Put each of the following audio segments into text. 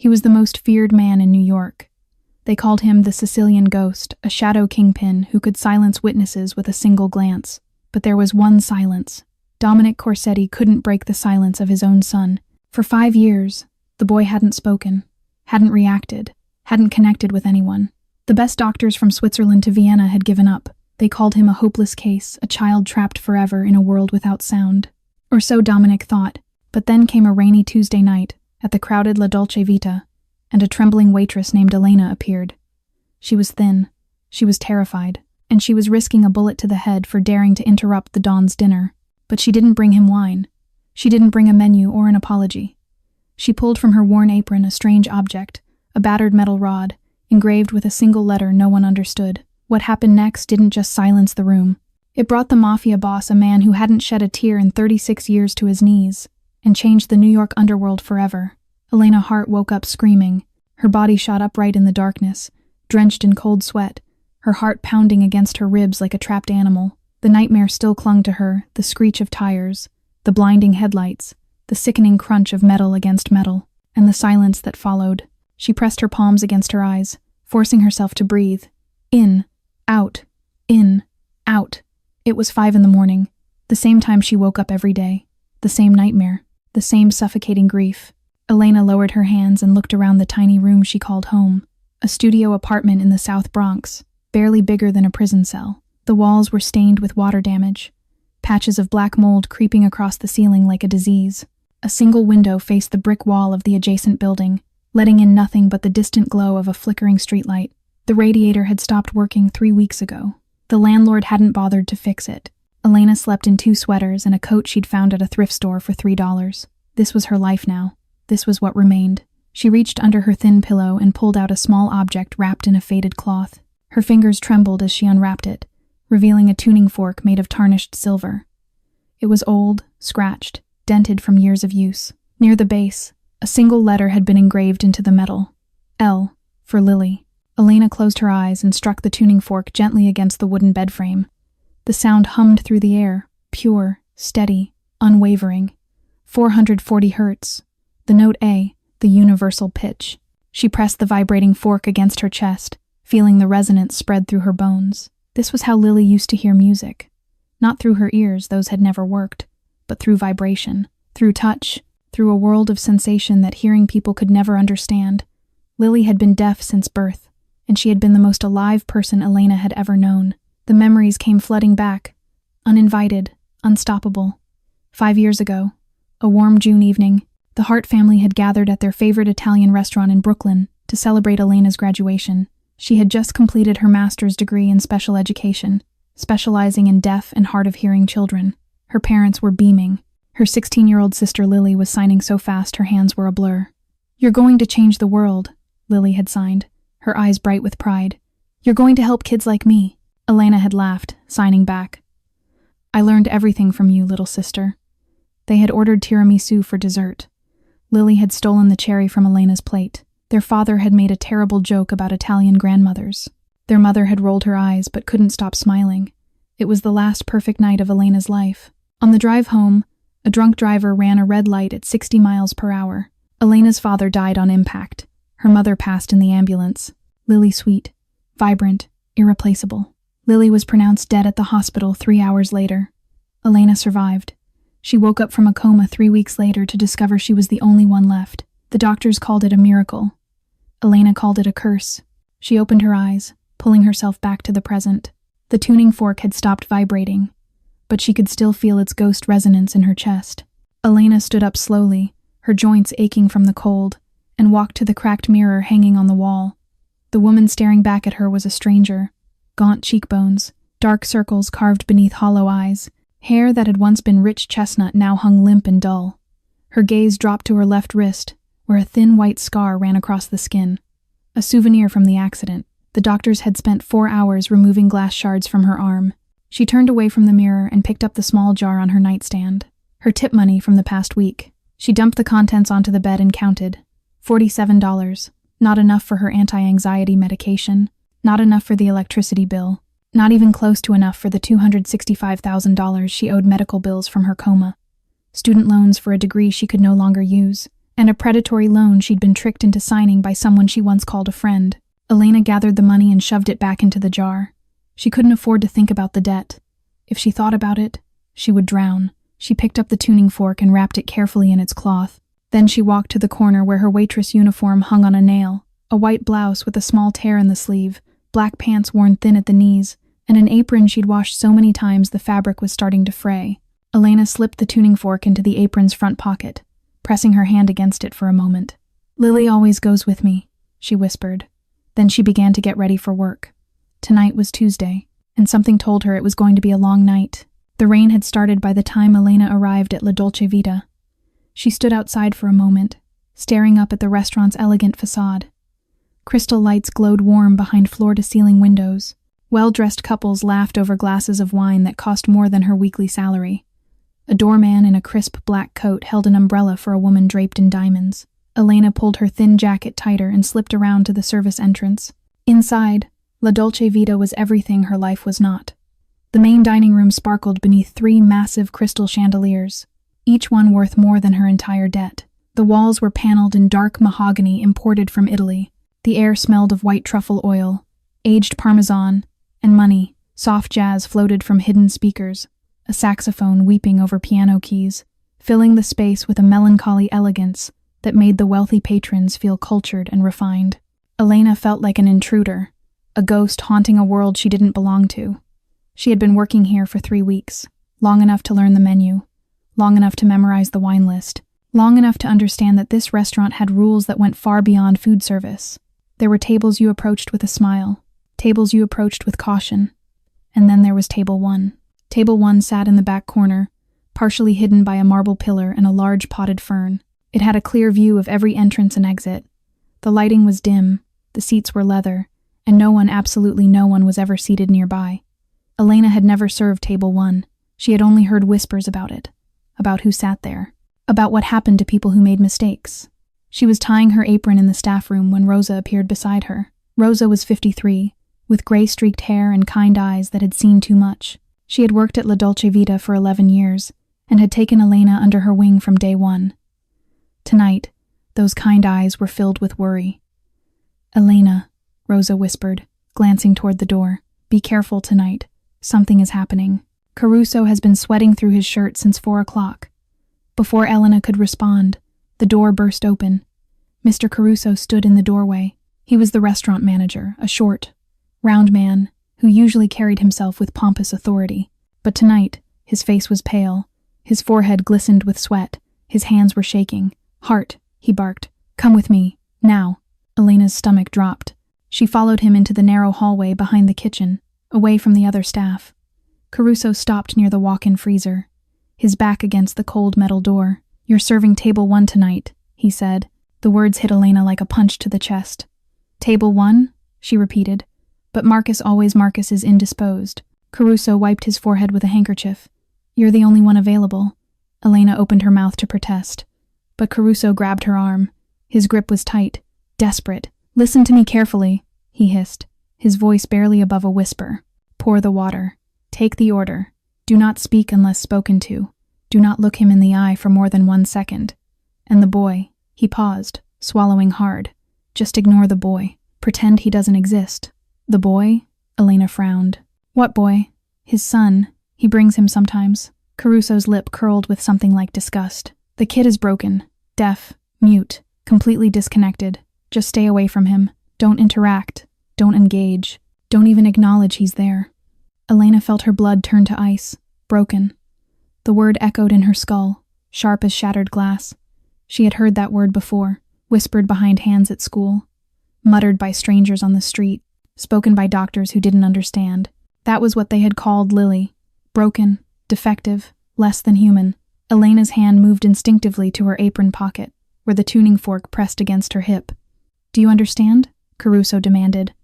He was the most feared man in New York. They called him the Sicilian Ghost, a shadow kingpin who could silence witnesses with a single glance. But there was one silence. Dominic Corsetti couldn't break the silence of his own son. For 5 years, the boy hadn't spoken, hadn't reacted, hadn't connected with anyone. The best doctors from Switzerland to Vienna had given up. They called him a hopeless case, a child trapped forever in a world without sound. Or so Dominic thought. But then came a rainy Tuesday night at the crowded La Dolce Vita, and a trembling waitress named Elena appeared. She was thin, she was terrified, and she was risking a bullet to the head for daring to interrupt the Don's dinner. But she didn't bring him wine. She didn't bring a menu or an apology. She pulled from her worn apron a strange object, a battered metal rod, engraved with a single letter no one understood. What happened next didn't just silence the room. It brought the Mafia boss, a man who hadn't shed a tear in 36 years, to his knees, and changed the New York underworld forever. Elena Hart woke up screaming. Her body shot upright in the darkness, drenched in cold sweat, her heart pounding against her ribs like a trapped animal. The nightmare still clung to her, the screech of tires, the blinding headlights, the sickening crunch of metal against metal, and the silence that followed. She pressed her palms against her eyes, forcing herself to breathe. In, out, in, out. It was 5 a.m, the same time she woke up every day, the same nightmare, the same suffocating grief. Elena lowered her hands and looked around the tiny room she called home, a studio apartment in the South Bronx, barely bigger than a prison cell. The walls were stained with water damage, patches of black mold creeping across the ceiling like a disease. A single window faced the brick wall of the adjacent building, letting in nothing but the distant glow of a flickering streetlight. The radiator had stopped working 3 weeks ago. The landlord hadn't bothered to fix it. Elena slept in 2 sweaters and a coat she'd found at a thrift store for $3. This was her life now. This was what remained. She reached under her thin pillow and pulled out a small object wrapped in a faded cloth. Her fingers trembled as she unwrapped it, revealing a tuning fork made of tarnished silver. It was old, scratched, dented from years of use. Near the base, a single letter had been engraved into the metal. L, for Lily. Elena closed her eyes and struck the tuning fork gently against the wooden bed frame. The sound hummed through the air, pure, steady, unwavering. 440 hertz. The note A, the universal pitch. She pressed the vibrating fork against her chest, feeling the resonance spread through her bones. This was how Lily used to hear music. Not through her ears, those had never worked, but through vibration, through touch, through a world of sensation that hearing people could never understand. Lily had been deaf since birth, and she had been the most alive person Elena had ever known. The memories came flooding back, uninvited, unstoppable. 5 years ago, a warm June evening, the Hart family had gathered at their favorite Italian restaurant in Brooklyn to celebrate Elena's graduation. She had just completed her master's degree in special education, specializing in deaf and hard-of-hearing children. Her parents were beaming. Her 16-year-old sister Lily was signing so fast her hands were a blur. "You're going to change the world," Lily had signed, her eyes bright with pride. "You're going to help kids like me." Elena had laughed, signing back. "I learned everything from you, little sister." They had ordered tiramisu for dessert. Lily had stolen the cherry from Elena's plate. Their father had made a terrible joke about Italian grandmothers. Their mother had rolled her eyes but couldn't stop smiling. It was the last perfect night of Elena's life. On the drive home, a drunk driver ran a red light at 60 miles per hour. Elena's father died on impact. Her mother passed in the ambulance. Lily sweet, vibrant, irreplaceable. Lily was pronounced dead at the hospital 3 hours later. Elena survived. She woke up from a coma 3 weeks later to discover she was the only one left. The doctors called it a miracle. Elena called it a curse. She opened her eyes, pulling herself back to the present. The tuning fork had stopped vibrating, but she could still feel its ghost resonance in her chest. Elena stood up slowly, her joints aching from the cold, and walked to the cracked mirror hanging on the wall. The woman staring back at her was a stranger. Gaunt cheekbones, dark circles carved beneath hollow eyes, hair that had once been rich chestnut now hung limp and dull. Her gaze dropped to her left wrist, where a thin white scar ran across the skin. A souvenir from the accident. The doctors had spent 4 hours removing glass shards from her arm. She turned away from the mirror and picked up the small jar on her nightstand. Her tip money from the past week. She dumped the contents onto the bed and counted. $47. Not enough for her anti-anxiety medication. Not enough for the electricity bill. Not even close to enough for the $265,000 she owed medical bills from her coma. Student loans for a degree she could no longer use. and a predatory loan she'd been tricked into signing by someone she once called a friend. Elena gathered the money and shoved it back into the jar. She couldn't afford to think about the debt. If she thought about it, she would drown. She picked up the tuning fork and wrapped it carefully in its cloth. Then she walked to the corner where her waitress uniform hung on a nail, a white blouse with a small tear in the sleeve, black pants worn thin at the knees, and an apron she'd washed so many times the fabric was starting to fray. Elena slipped the tuning fork into the apron's front pocket, pressing her hand against it for a moment. "Lily always goes with me," she whispered. Then she began to get ready for work. Tonight was Tuesday, and something told her it was going to be a long night. The rain had started by the time Elena arrived at La Dolce Vita. She stood outside for a moment, staring up at the restaurant's elegant facade. Crystal lights glowed warm behind floor-to-ceiling windows. Well-dressed couples laughed over glasses of wine that cost more than her weekly salary. A doorman in a crisp black coat held an umbrella for a woman draped in diamonds. Elena pulled her thin jacket tighter and slipped around to the service entrance. Inside, La Dolce Vita was everything her life was not. The main dining room sparkled beneath 3 massive crystal chandeliers, each one worth more than her entire debt. The walls were paneled in dark mahogany imported from Italy. The air smelled of white truffle oil, aged parmesan, and money. Soft jazz floated from hidden speakers, a saxophone weeping over piano keys, filling the space with a melancholy elegance that made the wealthy patrons feel cultured and refined. Elena felt like an intruder, a ghost haunting a world she didn't belong to. She had been working here for 3 weeks, long enough to learn the menu, long enough to memorize the wine list, long enough to understand that this restaurant had rules that went far beyond food service. There were tables you approached with a smile, tables you approached with caution, and then there was Table 1. Table 1 sat in the back corner, partially hidden by a marble pillar and a large potted fern. It had a clear view of every entrance and exit. The lighting was dim, the seats were leather, and no one, absolutely no one, was ever seated nearby. Elena had never served Table 1. She had only heard whispers about it, about who sat there, about what happened to people who made mistakes. She was tying her apron in the staff room when Rosa appeared beside her. Rosa was 53, with gray-streaked hair and kind eyes that had seen too much. She had worked at La Dolce Vita for 11 years and had taken Elena under her wing from day one. Tonight, those kind eyes were filled with worry. "Elena," Rosa whispered, glancing toward the door, "be careful tonight. Something is happening. Caruso has been sweating through his shirt since 4 o'clock. Before Elena could respond, the door burst open. Mr. Caruso stood in the doorway. He was the restaurant manager, a short, round man who usually carried himself with pompous authority. But tonight, his face was pale, his forehead glistened with sweat, his hands were shaking. "Hart," he barked, "come with me, now." Elena's stomach dropped. She followed him into the narrow hallway behind the kitchen, away from the other staff. Caruso stopped near the walk-in freezer, his back against the cold metal door. "You're serving Table 1 tonight," he said. The words hit Elena like a punch to the chest. "Table 1?" she repeated. But Marcus is indisposed. Caruso wiped his forehead with a handkerchief. "You're the only one available." Elena opened her mouth to protest, but Caruso grabbed her arm. His grip was tight, desperate. "Listen to me carefully," he hissed, his voice barely above a whisper. "Pour the water. Take the order. Do not speak unless spoken to. Do not look him in the eye for more than 1 second. And the boy," he paused, swallowing hard. "Just ignore the boy. Pretend he doesn't exist." "The boy?" Elena frowned. "What boy?" "His son. He brings him sometimes." Caruso's lip curled with something like disgust. "The kid is broken, deaf, mute, completely disconnected. Just stay away from him. Don't interact. Don't engage. Don't even acknowledge he's there." Elena felt her blood turn to ice, broken. The word echoed in her skull, sharp as shattered glass. She had heard that word before, whispered behind hands at school, muttered by strangers on the street, spoken by doctors who didn't understand. That was what they had called Lily. Broken, defective, less than human. Elena's hand moved instinctively to her apron pocket, where the tuning fork pressed against her hip. "Do you understand?" Caruso demanded.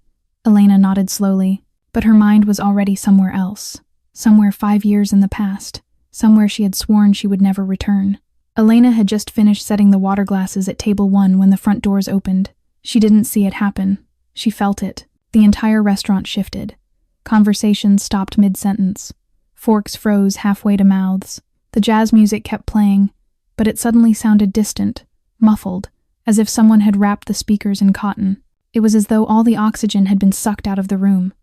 Elena nodded slowly, but her mind was already somewhere else. Somewhere 5 years in the past. Somewhere she had sworn she would never return. Elena had just finished setting the water glasses at Table 1 when the front doors opened. She didn't see it happen. She felt it. The entire restaurant shifted. Conversations stopped mid-sentence. Forks froze halfway to mouths. The jazz music kept playing, but it suddenly sounded distant, muffled, as if someone had wrapped the speakers in cotton. It was as though all the oxygen had been sucked out of the room.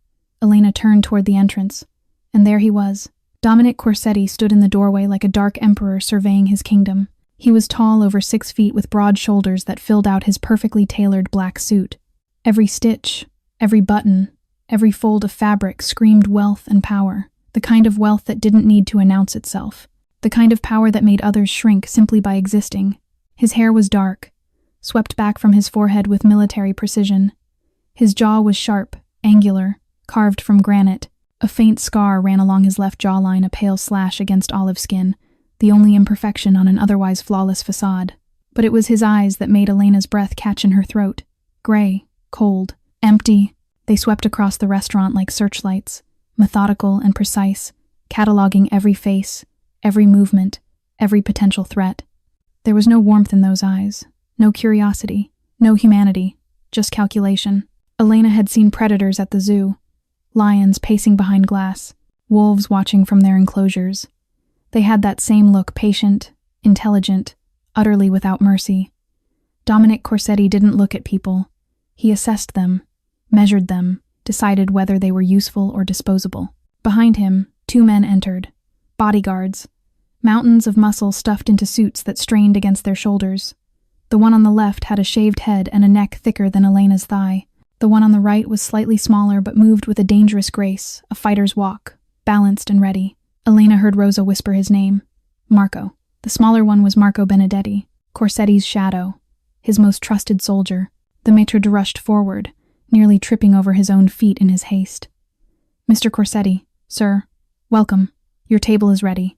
Elena turned toward the entrance, and there he was. Dominic Corsetti stood in the doorway like a dark emperor surveying his kingdom. He was tall, over 6 feet, with broad shoulders that filled out his perfectly tailored black suit. Every stitch, every button, every fold of fabric screamed wealth and power, the kind of wealth that didn't need to announce itself, the kind of power that made others shrink simply by existing. His hair was dark, swept back from his forehead with military precision. His jaw was sharp, angular, carved from granite. A faint scar ran along his left jawline, a pale slash against olive skin, the only imperfection on an otherwise flawless facade. But it was his eyes that made Elena's breath catch in her throat. Gray, cold, empty. They swept across the restaurant like searchlights, methodical and precise, cataloging every face, every movement, every potential threat. There was no warmth in those eyes, no curiosity, no humanity, just calculation. Elena had seen predators at the zoo, lions pacing behind glass, wolves watching from their enclosures. They had that same look, patient, intelligent, utterly without mercy. Dominic Corsetti didn't look at people. He assessed them, measured them, decided whether they were useful or disposable. Behind him, 2 men entered, bodyguards, mountains of muscle stuffed into suits that strained against their shoulders. The one on the left had a shaved head and a neck thicker than Elena's thigh. The one on the right was slightly smaller but moved with a dangerous grace, a fighter's walk, balanced and ready. Elena heard Rosa whisper his name. Marco. The smaller one was Marco Benedetti, Corsetti's shadow, his most trusted soldier. The maitre d' rushed forward, nearly tripping over his own feet in his haste. Mr. Corsetti, sir, welcome. Your table is ready.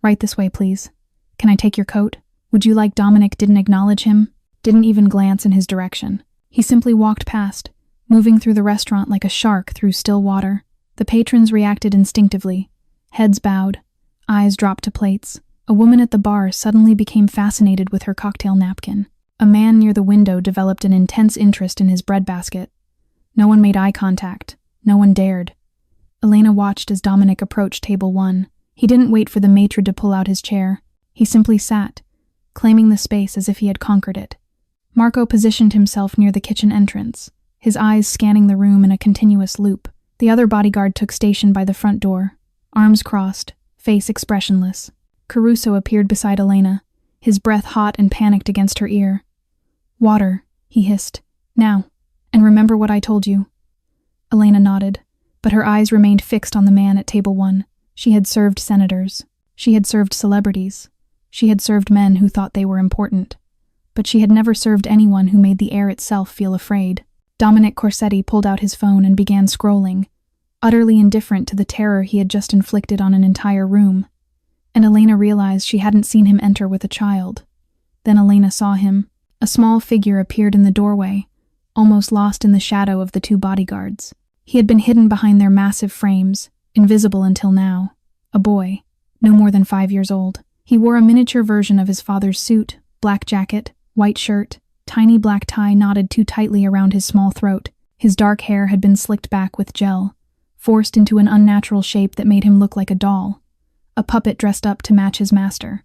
Right this way, please. Can I take your coat? Would you like? Dominic didn't acknowledge him, didn't even glance in his direction. He simply walked past, moving through the restaurant like a shark through still water. The patrons reacted instinctively. Heads bowed, eyes dropped to plates. A woman at the bar suddenly became fascinated with her cocktail napkin. A man near the window developed an intense interest in his breadbasket. No one made eye contact. No one dared. Elena watched as Dominic approached table 1. He didn't wait for the maitre to pull out his chair. He simply sat, claiming the space as if he had conquered it. Marco positioned himself near the kitchen entrance, his eyes scanning the room in a continuous loop. The other bodyguard took station by the front door, arms crossed, face expressionless. Caruso appeared beside Elena, his breath hot and panicked against her ear. Water, he hissed. Now, and remember what I told you. Elena nodded, but her eyes remained fixed on the man at table 1. She had served senators. She had served celebrities. She had served men who thought they were important. But she had never served anyone who made the air itself feel afraid. Dominic Corsetti pulled out his phone and began scrolling, utterly indifferent to the terror he had just inflicted on an entire room. And Elena realized she hadn't seen him enter with a child. Then Elena saw him. A small figure appeared in the doorway, almost lost in the shadow of the 2 bodyguards. He had been hidden behind their massive frames, invisible until now. A boy, no more than 5 years old. He wore a miniature version of his father's suit, black jacket, white shirt, tiny black tie knotted too tightly around his small throat. His dark hair had been slicked back with gel, forced into an unnatural shape that made him look like a doll, a puppet dressed up to match his master.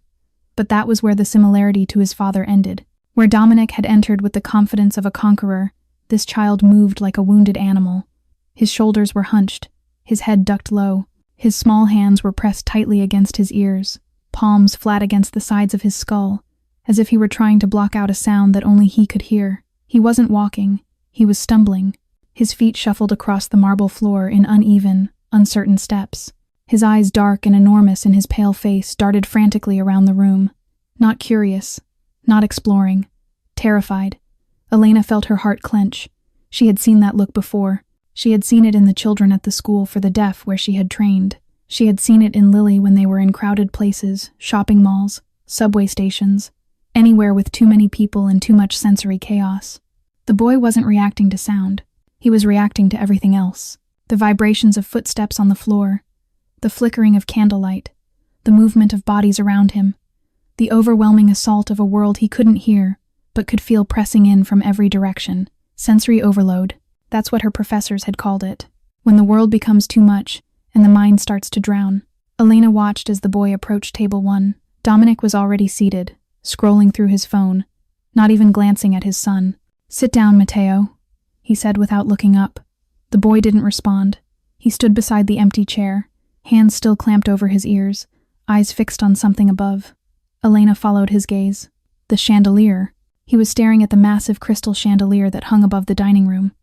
But that was where the similarity to his father ended. Where Dominic had entered with the confidence of a conqueror, this child moved like a wounded animal. His shoulders were hunched, his head ducked low, his small hands were pressed tightly against his ears, palms flat against the sides of his skull, as if he were trying to block out a sound that only he could hear. He wasn't walking, he was stumbling. His feet shuffled across the marble floor in uneven, uncertain steps. His eyes, dark and enormous in his pale face, darted frantically around the room. Not curious, not exploring, terrified. Elena felt her heart clench. She had seen that look before. She had seen it in the children at the school for the deaf where she had trained. She had seen it in Lily when they were in crowded places, shopping malls, subway stations, anywhere with too many people and too much sensory chaos. The boy wasn't reacting to sound. He was reacting to everything else. The vibrations of footsteps on the floor, the flickering of candlelight, the movement of bodies around him, the overwhelming assault of a world he couldn't hear, but could feel pressing in from every direction. Sensory overload, that's what her professors had called it. When the world becomes too much, and the mind starts to drown. Elena watched as the boy approached table 1. Dominic was already seated, scrolling through his phone, not even glancing at his son. "Sit down, Matteo," he said without looking up. The boy didn't respond. He stood beside the empty chair, hands still clamped over his ears, eyes fixed on something above. Elena followed his gaze. The chandelier. He was staring at the massive crystal chandelier that hung above the dining room.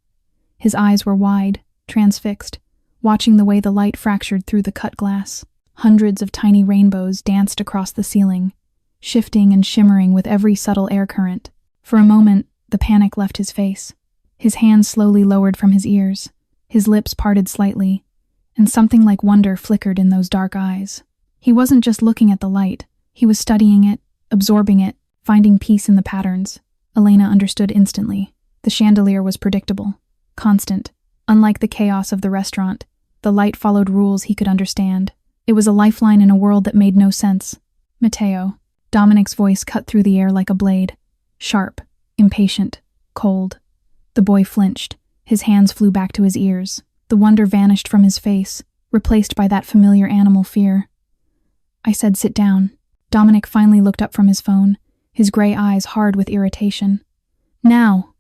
His eyes were wide, transfixed, watching the way the light fractured through the cut glass. Hundreds of tiny rainbows danced across the ceiling, shifting and shimmering with every subtle air current. For a moment, the panic left his face. His hands slowly lowered from his ears. His lips parted slightly, and something like wonder flickered in those dark eyes. He wasn't just looking at the light. He was studying it, absorbing it, finding peace in the patterns. Elena understood instantly. The chandelier was predictable, constant. Unlike the chaos of the restaurant, the light followed rules he could understand. It was a lifeline in a world that made no sense. "Matteo." Dominic's voice cut through the air like a blade. Sharp, impatient, cold. The boy flinched. His hands flew back to his ears. The wonder vanished from his face, replaced by that familiar animal fear. "I said sit down." Dominic finally looked up from his phone, his gray eyes hard with irritation. "Now!"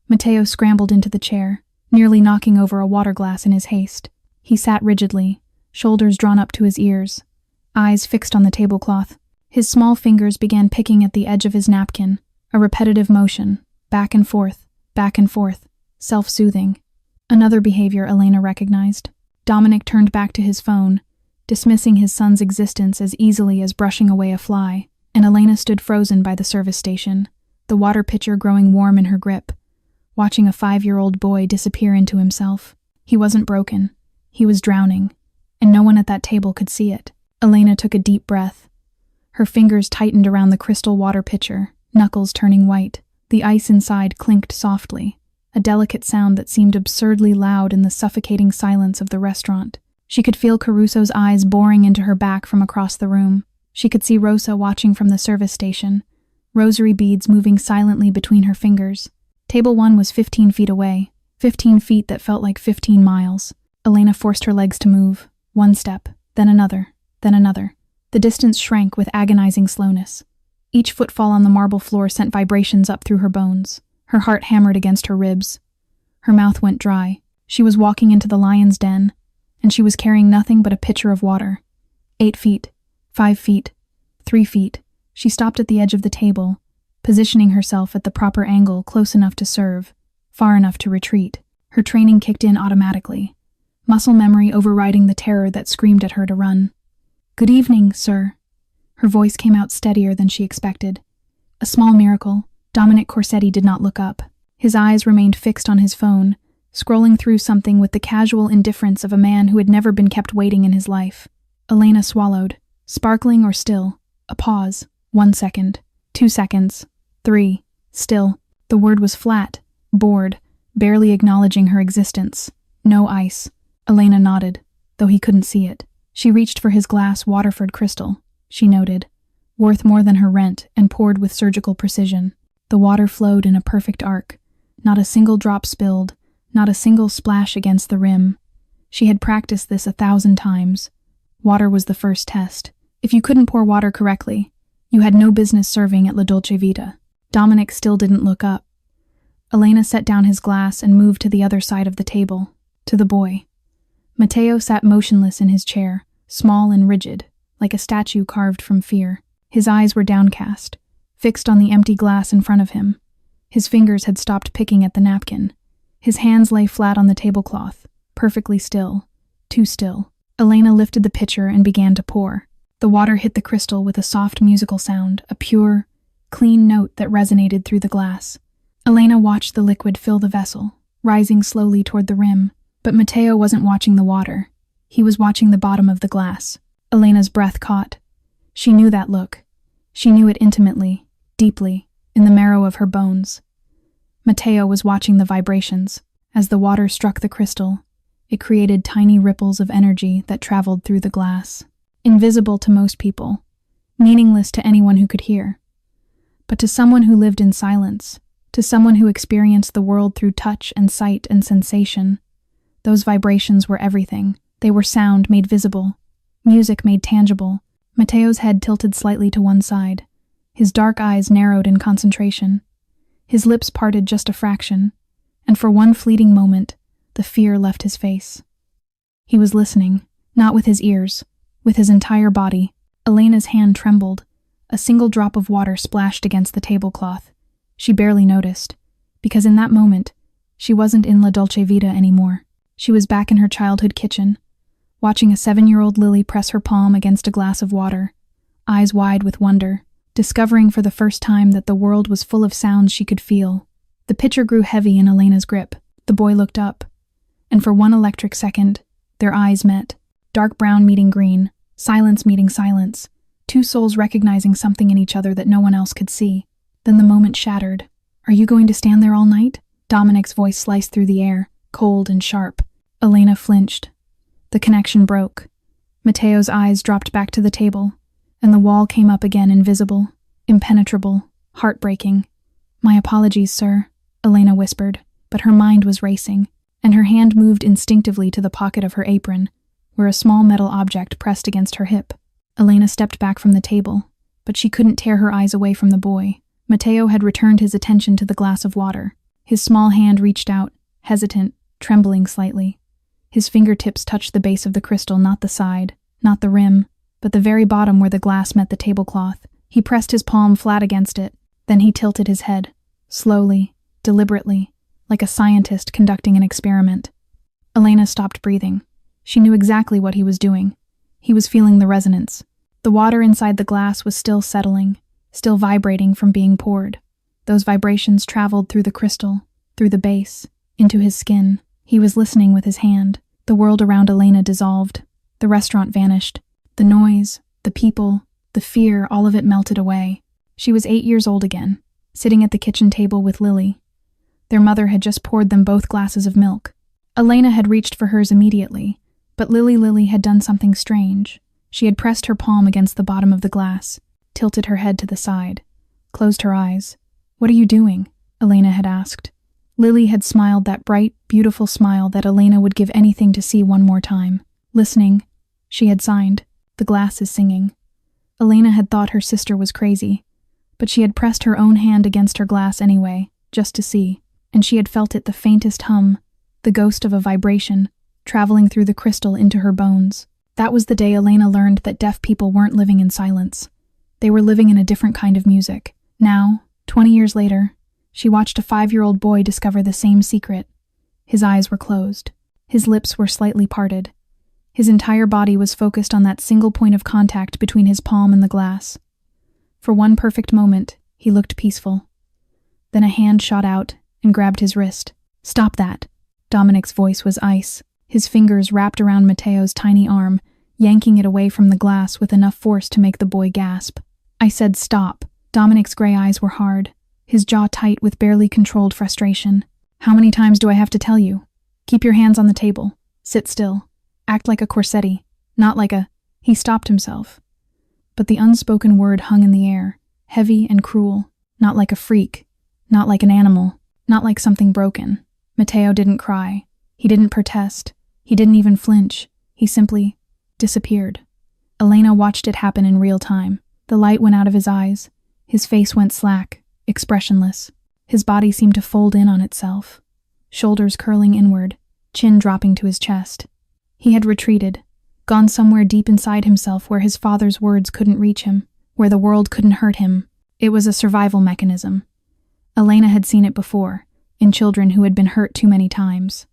Matteo scrambled into the chair, nearly knocking over a water glass in his haste. He sat rigidly, shoulders drawn up to his ears, eyes fixed on the tablecloth. His small fingers began picking at the edge of his napkin, a repetitive motion, back and forth, self-soothing. Another behavior Elena recognized. Dominic turned back to his phone, dismissing his son's existence as easily as brushing away a fly, and Elena stood frozen by the service station, the water pitcher growing warm in her grip, watching a 5-year-old boy disappear into himself. He wasn't broken. He was drowning, and no one at that table could see it. Elena took a deep breath. Her fingers tightened around the crystal water pitcher, knuckles turning white. The ice inside clinked softly, a delicate sound that seemed absurdly loud in the suffocating silence of the restaurant. She could feel Caruso's eyes boring into her back from across the room. She could see Rosa watching from the service station, rosary beads moving silently between her fingers. Table 1 was 15 feet away, 15 feet that felt like 15 miles. Elena forced her legs to move, one step, then another, then another. The distance shrank with agonizing slowness. Each footfall on the marble floor sent vibrations up through her bones. Her heart hammered against her ribs. Her mouth went dry. She was walking into the lion's den, and she was carrying nothing but a pitcher of water. 8 feet, 5 feet, 3 feet. She stopped at the edge of the table, positioning herself at the proper angle, close enough to serve, far enough to retreat. Her training kicked in automatically, muscle memory overriding the terror that screamed at her to run. "Good evening, sir." Her voice came out steadier than she expected. A small miracle. Dominic Corsetti did not look up. His eyes remained fixed on his phone, scrolling through something with the casual indifference of a man who had never been kept waiting in his life. Elena swallowed, sparkling or still. A pause. 1 second. 2 seconds. 3. Still. The word was flat, bored, barely acknowledging her existence. No ice. Elena nodded, though he couldn't see it. She reached for his glass Waterford crystal, she noted, worth more than her rent, and poured with surgical precision. The water flowed in a perfect arc. Not a single drop spilled, not a single splash against the rim. She had practiced this 1,000 times. Water was the first test. If you couldn't pour water correctly, you had no business serving at La Dolce Vita. Dominic still didn't look up. Elena set down his glass and moved to the other side of the table, to the boy. Matteo sat motionless in his chair, small and rigid, like a statue carved from fear. His eyes were downcast, fixed on the empty glass in front of him. His fingers had stopped picking at the napkin. His hands lay flat on the tablecloth, perfectly still, too still. Elena lifted the pitcher and began to pour. The water hit the crystal with a soft musical sound, a pure, clean note that resonated through the glass. Elena watched the liquid fill the vessel, rising slowly toward the rim. But Matteo wasn't watching the water. He was watching the bottom of the glass. Elena's breath caught. She knew that look. She knew it intimately, deeply, in the marrow of her bones. Matteo was watching the vibrations. As the water struck the crystal, it created tiny ripples of energy that traveled through the glass. Invisible to most people, meaningless to anyone who could hear. But to someone who lived in silence, to someone who experienced the world through touch and sight and sensation, those vibrations were everything. They were sound made visible, music made tangible. Matteo's head tilted slightly to one side. His dark eyes narrowed in concentration. His lips parted just a fraction, and for one fleeting moment, the fear left his face. He was listening, not with his ears, with his entire body. Elena's hand trembled. A single drop of water splashed against the tablecloth. She barely noticed, because in that moment, she wasn't in La Dolce Vita anymore. She was back in her childhood kitchen, watching a 7-year-old Lily press her palm against a glass of water, eyes wide with wonder, discovering for the first time that the world was full of sounds she could feel. The pitcher grew heavy in Elena's grip. The boy looked up, and for one electric second, their eyes met. Dark brown meeting green, silence meeting silence, two souls recognizing something in each other that no one else could see. Then the moment shattered. "Are you going to stand there all night?" Dominic's voice sliced through the air, cold and sharp. Elena flinched. The connection broke. Matteo's eyes dropped back to the table, and the wall came up again, invisible, impenetrable, heartbreaking. "My apologies, sir," Elena whispered, but her mind was racing, and her hand moved instinctively to the pocket of her apron, where a small metal object pressed against her hip. Elena stepped back from the table, but she couldn't tear her eyes away from the boy. Matteo had returned his attention to the glass of water. His small hand reached out, hesitant, trembling slightly. His fingertips touched the base of the crystal, not the side, not the rim, but the very bottom where the glass met the tablecloth. He pressed his palm flat against it, then he tilted his head, slowly, deliberately, like a scientist conducting an experiment. Elena stopped breathing. She knew exactly what he was doing. He was feeling the resonance. The water inside the glass was still settling, still vibrating from being poured. Those vibrations traveled through the crystal, through the base, into his skin. He was listening with his hand. The world around Elena dissolved. The restaurant vanished. The noise, the people, the fear, all of it melted away. She was 8 years old again, sitting at the kitchen table with Lily. Their mother had just poured them both glasses of milk. Elena had reached for hers immediately, but Lily had done something strange. She had pressed her palm against the bottom of the glass, tilted her head to the side, closed her eyes. "What are you doing?" Elena had asked. Lily had smiled that bright, beautiful smile that Elena would give anything to see one more time. "Listening," she had signed. "The glass is singing." Elena had thought her sister was crazy, but she had pressed her own hand against her glass anyway, just to see, and she had felt it, the faintest hum, the ghost of a vibration, traveling through the crystal into her bones. That was the day Elena learned that deaf people weren't living in silence. They were living in a different kind of music. Now, 20 years later, she watched a 5-year-old boy discover the same secret. His eyes were closed. His lips were slightly parted. His entire body was focused on that single point of contact between his palm and the glass. For one perfect moment, he looked peaceful. Then a hand shot out and grabbed his wrist. "Stop that!" Dominic's voice was ice. His fingers wrapped around Matteo's tiny arm, yanking it away from the glass with enough force to make the boy gasp. "I said stop." Dominic's gray eyes were hard, his jaw tight with barely controlled frustration. "How many times do I have to tell you? Keep your hands on the table. Sit still. Act like a Corsetti, not like a—" He stopped himself. But the unspoken word hung in the air, heavy and cruel, not like a freak, not like an animal, not like something broken. Matteo didn't cry. He didn't protest. He didn't even flinch. He simply disappeared. Elena watched it happen in real time. The light went out of his eyes. His face went slack, expressionless. His body seemed to fold in on itself, shoulders curling inward, chin dropping to his chest. He had retreated, gone somewhere deep inside himself where his father's words couldn't reach him, where the world couldn't hurt him. It was a survival mechanism. Elena had seen it before, in children who had been hurt too many times.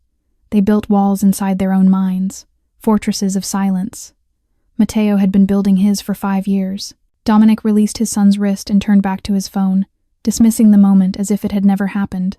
They built walls inside their own minds, fortresses of silence. Matteo had been building his for 5 years. Dominic released his son's wrist and turned back to his phone, dismissing the moment as if it had never happened,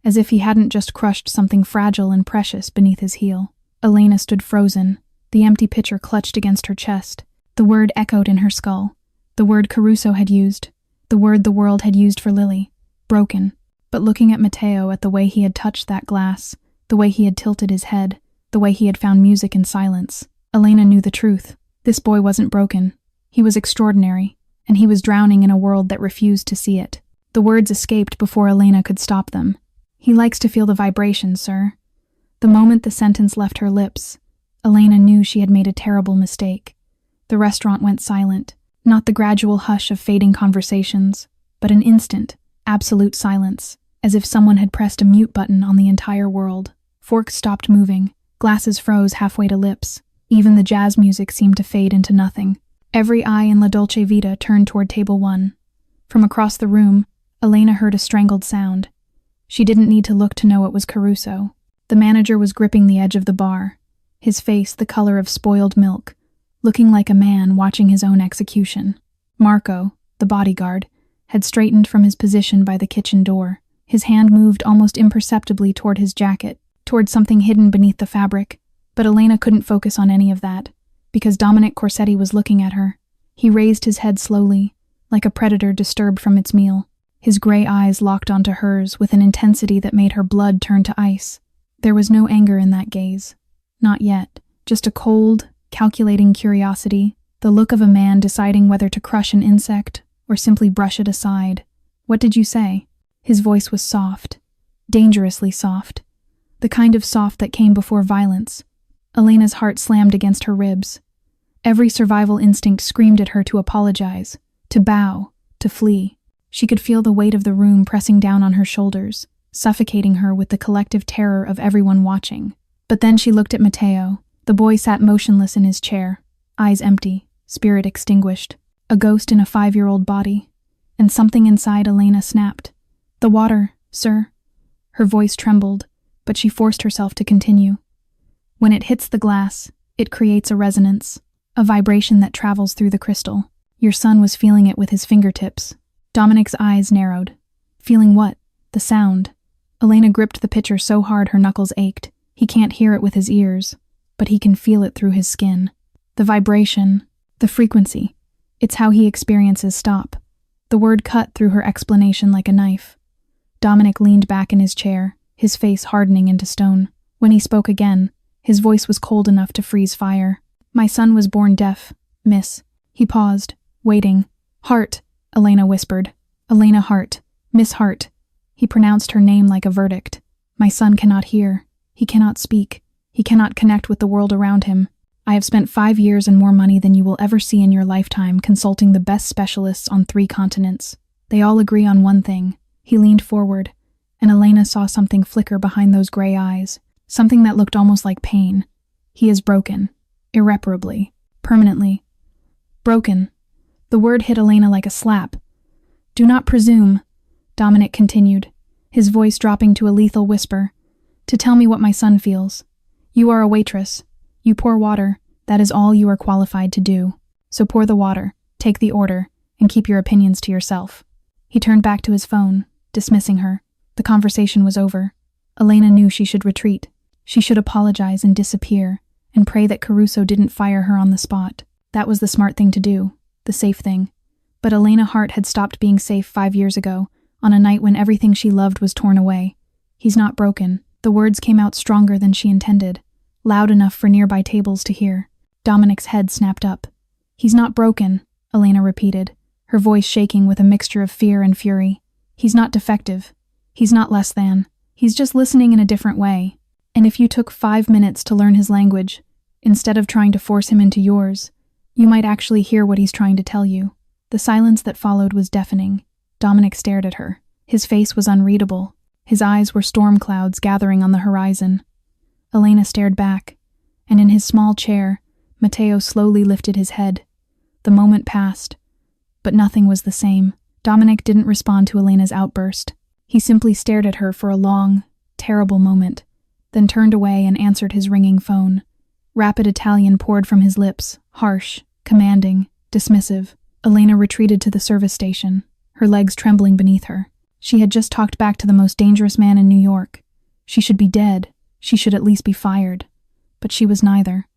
as if he hadn't just crushed something fragile and precious beneath his heel. Elena stood frozen, the empty pitcher clutched against her chest. The word echoed in her skull, the word Caruso had used, the word the world had used for Lily, broken. But looking at Matteo, at the way he had touched that glass, the way he had tilted his head, the way he had found music in silence, Elena knew the truth. This boy wasn't broken. He was extraordinary, and he was drowning in a world that refused to see it. The words escaped before Elena could stop them. "He likes to feel the vibration, sir." The moment the sentence left her lips, Elena knew she had made a terrible mistake. The restaurant went silent, not the gradual hush of fading conversations, but an instant, Absolute silence, as if someone had pressed a mute button on the entire world. Forks stopped moving, glasses froze halfway to lips. Even the jazz music seemed to fade into nothing. Every eye in La Dolce Vita turned toward table 1. From across the room, Elena heard a strangled sound. She didn't need to look to know it was Caruso. The manager was gripping the edge of the bar, his face the color of spoiled milk, looking like a man watching his own execution. Marco, the bodyguard, had straightened from his position by the kitchen door. His hand moved almost imperceptibly toward his jacket, toward something hidden beneath the fabric, but Elena couldn't focus on any of that, because Dominic Corsetti was looking at her. He raised his head slowly, like a predator disturbed from its meal. His gray eyes locked onto hers with an intensity that made her blood turn to ice. There was no anger in that gaze. Not yet. Just a cold, calculating curiosity, the look of a man deciding whether to crush an insect or simply brush it aside. "What did you say?" His voice was soft, dangerously soft, the kind of soft that came before violence. Elena's heart slammed against her ribs. Every survival instinct screamed at her to apologize, to bow, to flee. She could feel the weight of the room pressing down on her shoulders, suffocating her with the collective terror of everyone watching. But then she looked at Matteo. The boy sat motionless in his chair, eyes empty, spirit extinguished, a ghost in a 5-year-old body. And something inside Elena snapped. "The water, sir." Her voice trembled, but she forced herself to continue. "When it hits the glass, it creates a resonance, a vibration that travels through the crystal. Your son was feeling it with his fingertips." Dominic's eyes narrowed. Feeling what? The sound. Elena gripped the pitcher so hard her knuckles ached. He can't hear it with his ears, but he can feel it through his skin. The vibration, the frequency. It's how he experiences stop. The word cut through her explanation like a knife. Dominic leaned back in his chair, his face hardening into stone. When he spoke again, his voice was cold enough to freeze fire. "My son was born deaf, miss." He paused, waiting. "Hart," Elena whispered. "Elena Hart. Miss Hart." He pronounced her name like a verdict. "My son cannot hear. He cannot speak. He cannot connect with the world around him. I have spent 5 years and more money than you will ever see in your lifetime consulting the best specialists on 3 continents. They all agree on one thing." He leaned forward, and Elena saw something flicker behind those gray eyes, something that looked almost like pain. "He is broken. Irreparably. Permanently. Broken." The word hit Elena like a slap. "Do not presume," Dominic continued, his voice dropping to a lethal whisper, "to tell me what my son feels. You are a waitress. You pour water. That is all you are qualified to do. So pour the water, take the order, and keep your opinions to yourself." He turned back to his phone, dismissing her. The conversation was over. Elena knew she should retreat. She should apologize and disappear, and pray that Caruso didn't fire her on the spot. That was the smart thing to do, the safe thing. But Elena Hart had stopped being safe 5 years ago, on a night when everything she loved was torn away. "He's not broken." The words came out stronger than she intended, loud enough for nearby tables to hear. Dominic's head snapped up. "He's not broken," Elena repeated, her voice shaking with a mixture of fear and fury. "He's not defective. He's not less than. He's just listening in a different way. And if you took 5 minutes to learn his language, instead of trying to force him into yours, you might actually hear what he's trying to tell you." The silence that followed was deafening. Dominic stared at her. His face was unreadable. His eyes were storm clouds gathering on the horizon. Elena stared back, and in his small chair, Matteo slowly lifted his head. The moment passed, but nothing was the same. Dominic didn't respond to Elena's outburst. He simply stared at her for a long, terrible moment, then turned away and answered his ringing phone. Rapid Italian poured from his lips, harsh, commanding, dismissive. Elena retreated to the service station, her legs trembling beneath her. She had just talked back to the most dangerous man in New York. She should be dead. She should at least be fired. But she was neither.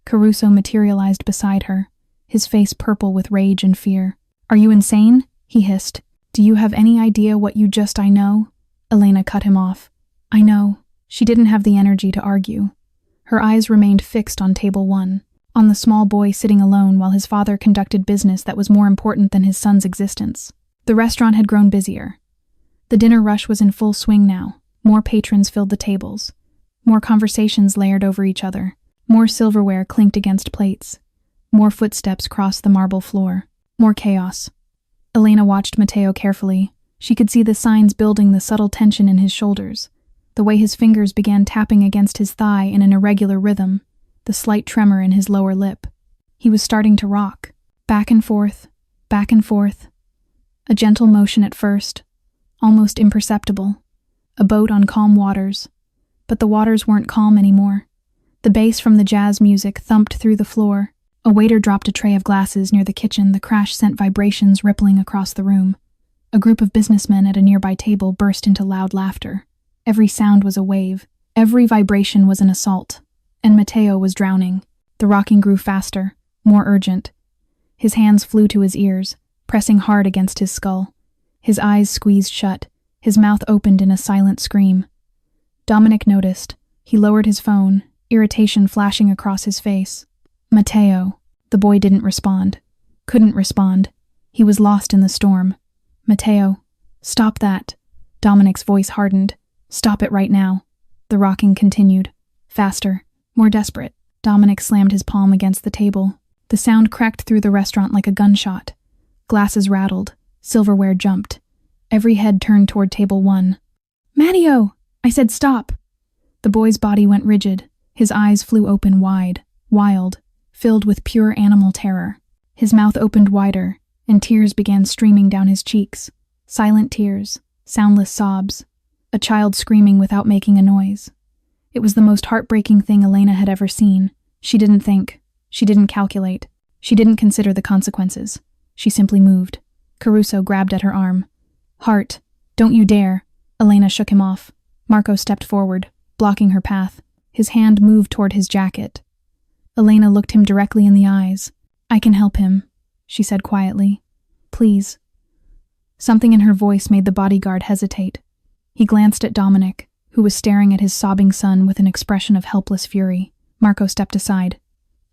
Caruso materialized beside her, his face purple with rage and fear. "Are you insane?" he hissed. "Do you have any idea what I know?" Elena cut him off. "I know." She didn't have the energy to argue. Her eyes remained fixed on table 1, on the small boy sitting alone while his father conducted business that was more important than his son's existence. The restaurant had grown busier. The dinner rush was in full swing now. More patrons filled the tables. More conversations layered over each other. More silverware clinked against plates. More footsteps crossed the marble floor. More chaos. Elena watched Matteo carefully. She could see the signs building, the subtle tension in his shoulders, the way his fingers began tapping against his thigh in an irregular rhythm, the slight tremor in his lower lip. He was starting to rock, back and forth, a gentle motion at first, almost imperceptible, a boat on calm waters. But the waters weren't calm anymore. The bass from the jazz music thumped through the floor. A waiter dropped a tray of glasses near the kitchen, the crash sent vibrations rippling across the room. A group of businessmen at a nearby table burst into loud laughter. Every sound was a wave, every vibration was an assault, and Mateo was drowning. The rocking grew faster, more urgent. His hands flew to his ears, pressing hard against his skull. His eyes squeezed shut, his mouth opened in a silent scream. Dominic noticed. He lowered his phone, irritation flashing across his face. Mateo. The boy didn't respond. Couldn't respond. He was lost in the storm. Mateo. Stop that. Dominic's voice hardened. Stop it right now. The rocking continued. Faster. More desperate. Dominic slammed his palm against the table. The sound cracked through the restaurant like a gunshot. Glasses rattled. Silverware jumped. Every head turned toward table 1. Matteo! I said stop. The boy's body went rigid. His eyes flew open wide, wild, filled with pure animal terror. His mouth opened wider, and tears began streaming down his cheeks. Silent tears, soundless sobs, a child screaming without making a noise. It was the most heartbreaking thing Elena had ever seen. She didn't think. She didn't calculate. She didn't consider the consequences. She simply moved. Caruso grabbed at her arm. Heart, don't you dare. Elena shook him off. Marco stepped forward, blocking her path. His hand moved toward his jacket. Elena looked him directly in the eyes. I can help him, she said quietly. Please. Something in her voice made the bodyguard hesitate. He glanced at Dominic, who was staring at his sobbing son with an expression of helpless fury. Marco stepped aside.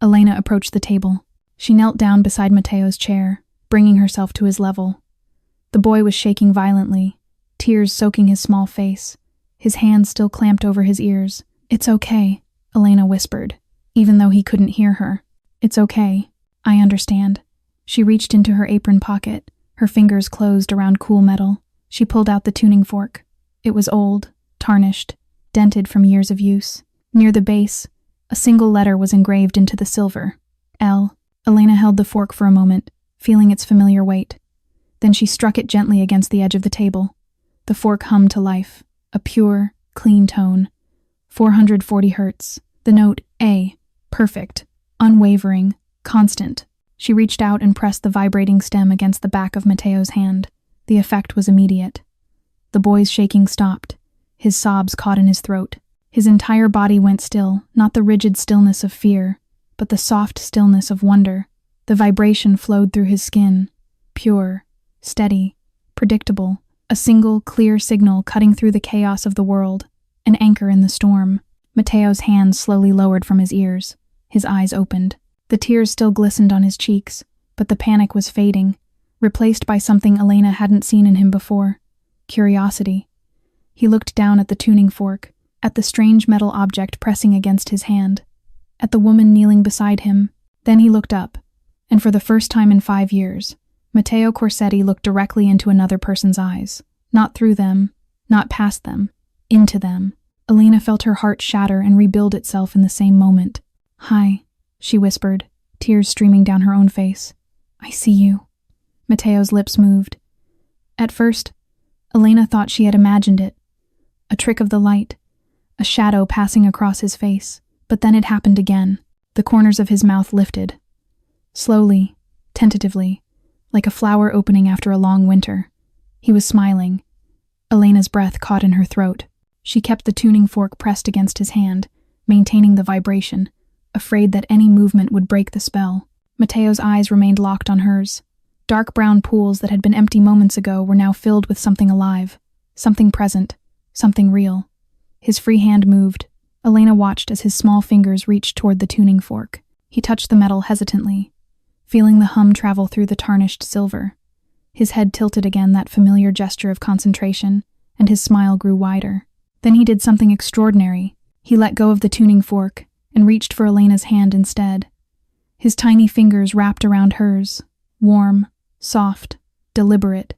Elena approached the table. She knelt down beside Mateo's chair, bringing herself to his level. The boy was shaking violently, tears soaking his small face. His hands still clamped over his ears. It's okay, Elena whispered, even though he couldn't hear her. It's okay. I understand. She reached into her apron pocket, her fingers closed around cool metal. She pulled out the tuning fork. It was old, tarnished, dented from years of use. Near the base, a single letter was engraved into the silver. L. Elena held the fork for a moment, feeling its familiar weight. Then she struck it gently against the edge of the table. The fork hummed to life. A pure, clean tone. 440 hertz. The note A. Perfect. Unwavering. Constant. She reached out and pressed the vibrating stem against the back of Mateo's hand. The effect was immediate. The boy's shaking stopped. His sobs caught in his throat. His entire body went still, not the rigid stillness of fear, but the soft stillness of wonder. The vibration flowed through his skin. Pure. Steady. Predictable. A single, clear signal cutting through the chaos of the world, an anchor in the storm. Mateo's hands slowly lowered from his ears. His eyes opened. The tears still glistened on his cheeks, but the panic was fading, replaced by something Elena hadn't seen in him before. Curiosity. He looked down at the tuning fork, at the strange metal object pressing against his hand, at the woman kneeling beside him. Then he looked up, and for the first time in 5 years, Matteo Corsetti looked directly into another person's eyes. Not through them, not past them, into them. Elena felt her heart shatter and rebuild itself in the same moment. Hi, she whispered, tears streaming down her own face. I see you. Matteo's lips moved. At first, Elena thought she had imagined it. A trick of the light, a shadow passing across his face. But then it happened again. The corners of his mouth lifted. Slowly, tentatively, like a flower opening after a long winter. He was smiling. Elena's breath caught in her throat. She kept the tuning fork pressed against his hand, maintaining the vibration, afraid that any movement would break the spell. Matteo's eyes remained locked on hers. Dark brown pools that had been empty moments ago were now filled with something alive, something present, something real. His free hand moved. Elena watched as his small fingers reached toward the tuning fork. He touched the metal hesitantly, feeling the hum travel through the tarnished silver. His head tilted again, that familiar gesture of concentration, and his smile grew wider. Then he did something extraordinary. He let go of the tuning fork and reached for Elena's hand instead. His tiny fingers wrapped around hers, warm, soft, deliberate,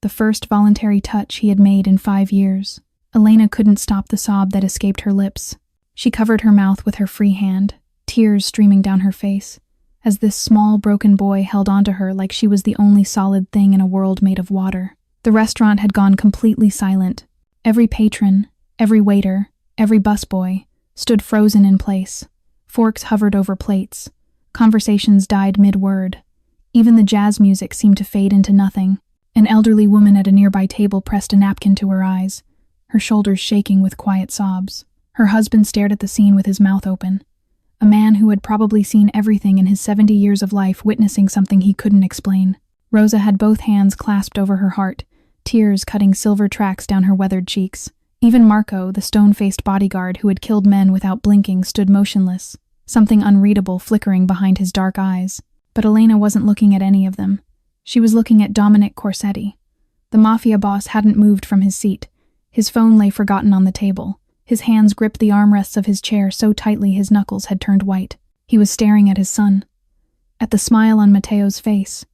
the first voluntary touch he had made in 5 years. Elena couldn't stop the sob that escaped her lips. She covered her mouth with her free hand, tears streaming down her face, as this small, broken boy held onto her like she was the only solid thing in a world made of water. The restaurant had gone completely silent. Every patron, every waiter, every busboy stood frozen in place. Forks hovered over plates. Conversations died mid-word. Even the jazz music seemed to fade into nothing. An elderly woman at a nearby table pressed a napkin to her eyes, her shoulders shaking with quiet sobs. Her husband stared at the scene with his mouth open. A man who had probably seen everything in his 70 years of life witnessing something he couldn't explain. Rosa had both hands clasped over her heart, tears cutting silver tracks down her weathered cheeks. Even Marco, the stone-faced bodyguard who had killed men without blinking, stood motionless, something unreadable flickering behind his dark eyes. But Elena wasn't looking at any of them. She was looking at Dominic Corsetti. The Mafia boss hadn't moved from his seat. His phone lay forgotten on the table. His hands gripped the armrests of his chair so tightly his knuckles had turned white. He was staring at his son. At the smile on Matteo's face.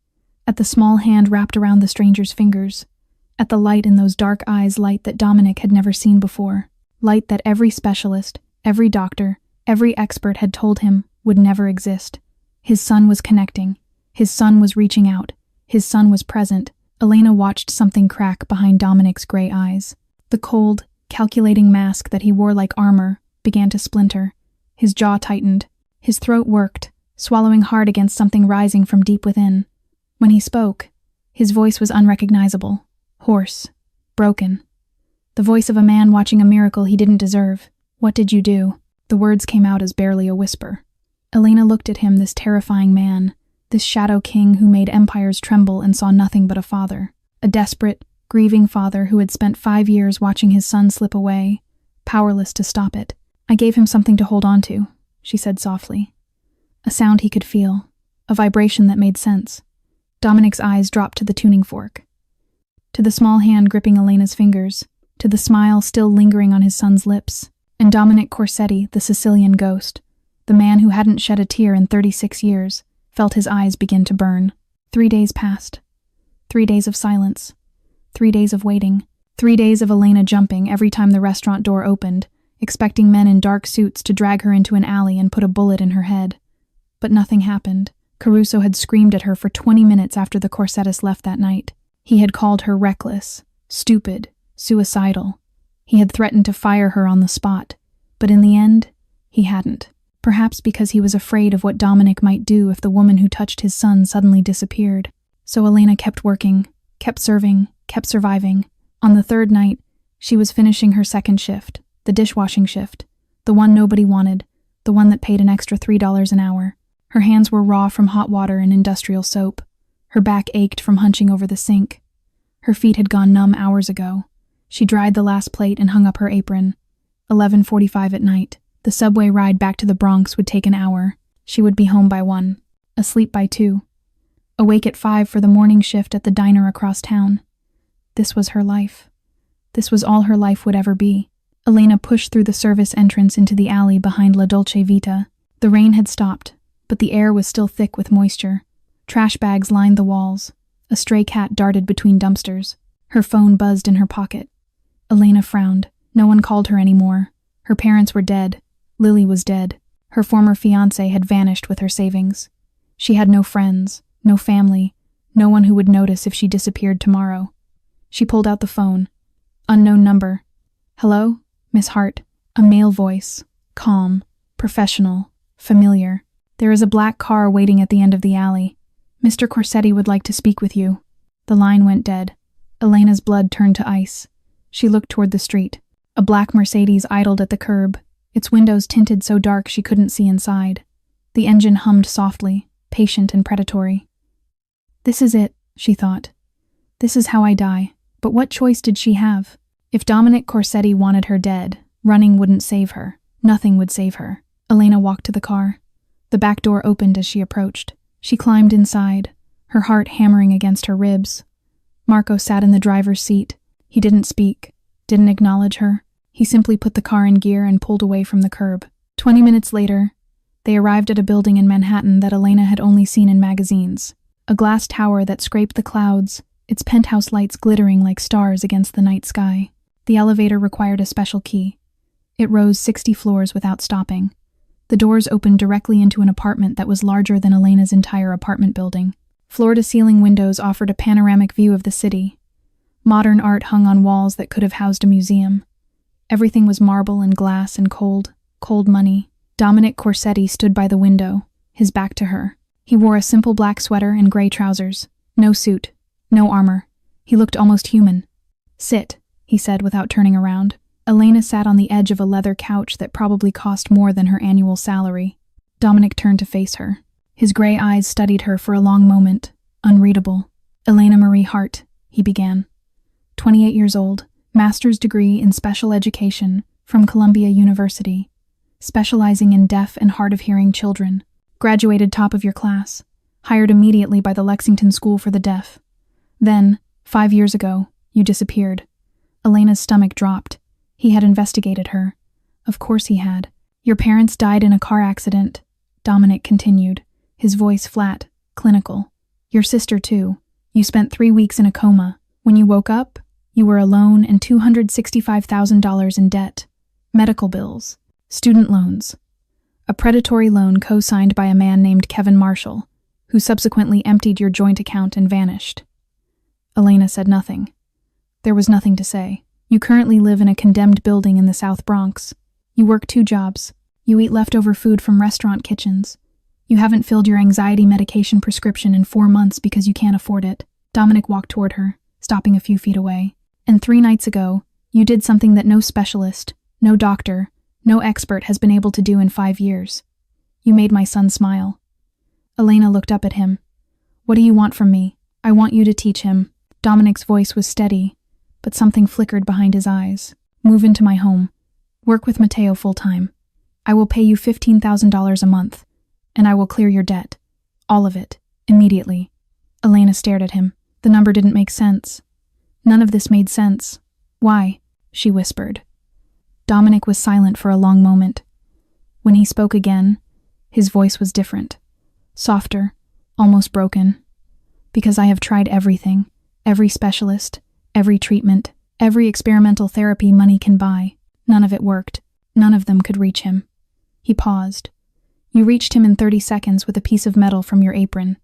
At the small hand wrapped around the stranger's fingers. At the light in those dark eyes, light that Dominic had never seen before. Light that every specialist, every doctor, every expert had told him would never exist. His son was connecting. His son was reaching out. His son was present. Elena watched something crack behind Dominic's gray eyes. The cold, calculating mask that he wore like armor began to splinter. His jaw tightened. His throat worked, swallowing hard against something rising from deep within. When he spoke, his voice was unrecognizable, hoarse, broken. The voice of a man watching a miracle he didn't deserve. "What did you do?" The words came out as barely a whisper. Elena looked at him, this terrifying man, this shadow king who made empires tremble and saw nothing but a father. A desperate, grieving father who had spent 5 years watching his son slip away, powerless to stop it. "I gave him something to hold on to," she said softly. A sound he could feel, a vibration that made sense. Dominic's eyes dropped to the tuning fork, to the small hand gripping Elena's fingers, to the smile still lingering on his son's lips. And Dominic Corsetti, the Sicilian ghost, the man who hadn't shed a tear in 36 years, felt his eyes begin to burn. 3 days passed. 3 days of silence. 3 days of waiting. 3 days of Elena jumping every time the restaurant door opened, expecting men in dark suits to drag her into an alley and put a bullet in her head. But nothing happened. Caruso had screamed at her for 20 minutes after the Corsettis left that night. He had called her reckless, stupid, suicidal. He had threatened to fire her on the spot. But in the end, he hadn't. Perhaps because he was afraid of what Dominic might do if the woman who touched his son suddenly disappeared. So Elena kept working, kept serving, kept surviving. On the third night, she was finishing her second shift, the dishwashing shift, the one nobody wanted, the one that paid an extra $3 an hour. Her hands were raw from hot water and industrial soap. Her back ached from hunching over the sink. Her feet had gone numb hours ago. She dried the last plate and hung up her apron. 11:45 at night. The subway ride back to the Bronx would take an hour. She would be home by 1, asleep by 2, awake at 5 for the morning shift at the diner across town. This was her life. This was all her life would ever be. Elena pushed through the service entrance into the alley behind La Dolce Vita. The rain had stopped, but the air was still thick with moisture. Trash bags lined the walls. A stray cat darted between dumpsters. Her phone buzzed in her pocket. Elena frowned. No one called her anymore. Her parents were dead. Lily was dead. Her former fiancé had vanished with her savings. She had no friends, no family, no one who would notice if she disappeared tomorrow. She pulled out the phone. Unknown number. "Hello? Miss Hart." A male voice. Calm, professional, familiar. "There is a black car waiting at the end of the alley. Mr. Corsetti would like to speak with you." The line went dead. Elena's blood turned to ice. She looked toward the street. A black Mercedes idled at the curb, its windows tinted so dark she couldn't see inside. The engine hummed softly, patient and predatory. "This is it," she thought. "This is how I die." But what choice did she have? If Dominic Corsetti wanted her dead, running wouldn't save her. Nothing would save her. Elena walked to the car. The back door opened as she approached. She climbed inside, her heart hammering against her ribs. Marco sat in the driver's seat. He didn't speak, didn't acknowledge her. He simply put the car in gear and pulled away from the curb. 20 minutes later, they arrived at a building in Manhattan that Elena had only seen in magazines. A glass tower that scraped the clouds, its penthouse lights glittering like stars against the night sky. The elevator required a special key. It rose 60 floors without stopping. The doors opened directly into an apartment that was larger than Elena's entire apartment building. Floor-to-ceiling windows offered a panoramic view of the city. Modern art hung on walls that could have housed a museum. Everything was marble and glass and cold money. Dominic Corsetti stood by the window, his back to her. He wore a simple black sweater and gray trousers. No suit, no armor. He looked almost human. "Sit," he said without turning around. Elena sat on the edge of a leather couch that probably cost more than her annual salary. Dominic turned to face her. His gray eyes studied her for a long moment, unreadable. "Elena Marie Hart," he began. 28 years old, master's degree in special education from Columbia University, specializing in deaf and hard-of-hearing children. Graduated top of your class, hired immediately by the Lexington School for the Deaf. Then, 5 years ago, you disappeared. Elena's stomach dropped. He had investigated her. Of course he had. Your parents died in a car accident, Dominic continued, his voice flat, clinical. Your sister, too. You spent 3 weeks in a coma. When you woke up, you were alone and $265,000 in debt. Medical bills. Student loans. A predatory loan co-signed by a man named Kevin Marshall, who subsequently emptied your joint account and vanished. Elena said nothing. There was nothing to say. You currently live in a condemned building in the South Bronx. You work 2 jobs. You eat leftover food from restaurant kitchens. You haven't filled your anxiety medication prescription in 4 months because you can't afford it. Dominic walked toward her, stopping a few feet away. And 3 nights ago, you did something that no specialist, no doctor, no expert has been able to do in 5 years. You made my son smile. Elena looked up at him. What do you want from me? I want you to teach him. Dominic's voice was steady, but something flickered behind his eyes. Move into my home. Work with Matteo full-time. I will pay you $15,000 a month, and I will clear your debt. All of it, immediately. Elena stared at him. The number didn't make sense. None of this made sense. Why? She whispered. Dominic was silent for a long moment. When he spoke again, his voice was different. Softer, almost broken. Because I have tried everything, every specialist, every treatment, every experimental therapy money can buy. None of it worked. None of them could reach him. He paused. You reached him in 30 seconds with a piece of metal from your apron.